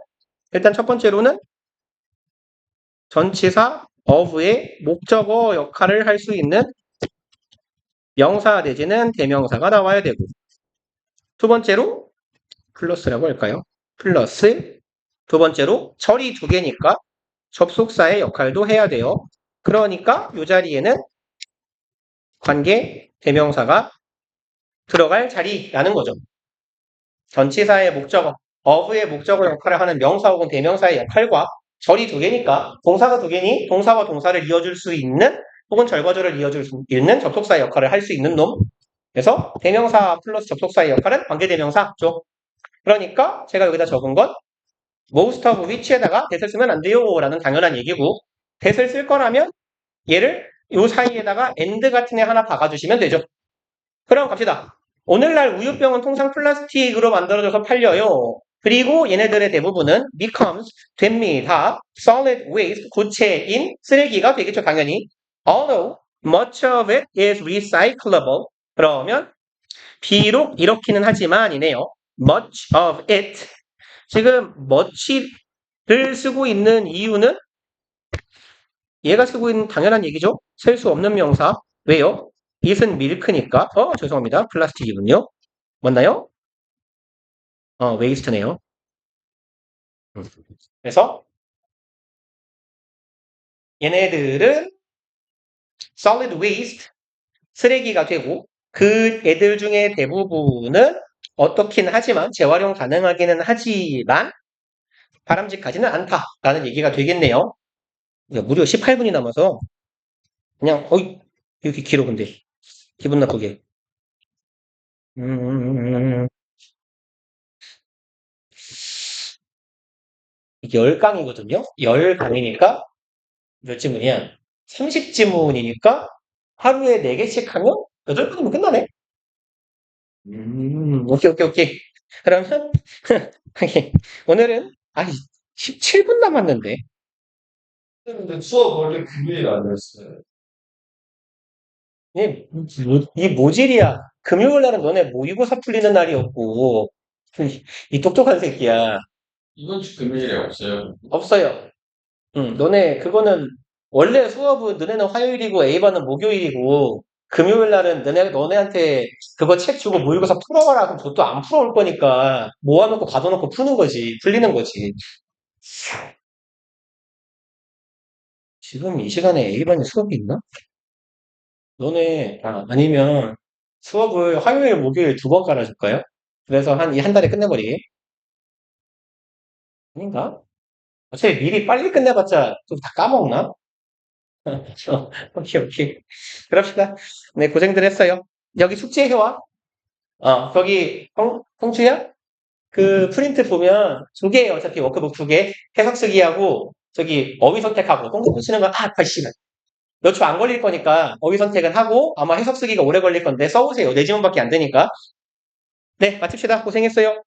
S1: 일단 첫 번째로는 전치사 of의 목적어 역할을 할 수 있는 명사 내지는 대명사가 나와야 되고 두 번째로 플러스라고 할까요? 플러스 두 번째로 절이 두 개니까 접속사의 역할도 해야 돼요. 그러니까 이 자리에는 관계 대명사가 들어갈 자리라는 거죠. 전치사의 목적어, of의 목적어 역할을 하는 명사 혹은 대명사의 역할과 절이 두 개니까 동사가 두 개니 동사와 동사를 이어줄 수 있는 혹은 절과 절을 이어줄 수 있는 접속사의 역할을 할 수 있는 놈. 그래서 대명사 플러스 접속사의 역할은 관계대명사죠. 그러니까 제가 여기다 적은 건 most of which에다가 that을 쓰면 안 돼요 라는 당연한 얘기고 that을 쓸 거라면 얘를 요 사이에다가 and 같은 애 하나 박아주시면 되죠. 그럼 갑시다. 오늘날 우유병은 통상 플라스틱으로 만들어져서 팔려요. 그리고 얘네들의 대부분은 becomes 됩니다. solid waste 고체인 쓰레기가 되겠죠 당연히. Although much of it is recyclable. 그러면 비록 이렇기는 하지만 이네요. much of it. 지금 much를 쓰고 있는 이유는 얘가 쓰고 있는 당연한 얘기죠. 셀 수 없는 명사. 왜요? it은 밀크니까. 죄송합니다. 플라스틱이군요. 맞나요? waste네요. 그래서 얘네들은 solid waste, 쓰레기가 되고 그 애들 중에 대부분은 어떻긴 하지만 재활용 가능하기는 하지만 바람직하지는 않다라는 얘기가 되겠네요. 무려 18분이 남아서 그냥 이렇게 길어 근데 기분 나쁘게 이게 10강이거든요. 10강이니까 몇 지문이야? 30지문이니까 하루에 4개씩 하면 8분이면 끝나네. 오케이. 그러면 오늘은 17분 남았는데
S2: 근데 수업 원래 금요일 아니었어요?
S1: 이 모질이야. 금요일 날은 너네 모의고사 풀리는 날이었고 이 똑똑한 새끼야.
S2: 이번 주 금요일에 없어요.
S1: 없어요. 너네 그거는 원래 수업은 너네는 화요일이고 A반은 목요일이고 금요일 날은 너네한테 그거 책 주고 모의고사 풀어봐라 그럼 그것도 안 풀어올 거니까 모아놓고 받아놓고 푸는 거지 풀리는 거지. 지금 이 시간에 A반에 수업이 있나? 너네 아니면 수업을 화요일 목요일 2번 깔아줄까요? 그래서 한 달에 끝내버리게. 아닌가? 어차피 미리 빨리 끝내봤자 좀 다 까먹나? 오케이. 그럽시다. 네, 고생들 했어요. 여기 숙제해와. 거기, 홍추야? 그 프린트 보면 2개, 어차피 워크북 2개, 해석 쓰기하고, 저기, 어휘 선택하고, 똥 치는 거, 씨발. 몇 초 안 걸릴 거니까, 어휘 선택은 하고, 아마 해석 쓰기가 오래 걸릴 건데, 써보세요. 4지문밖에 안 되니까. 네, 마칩시다. 고생했어요.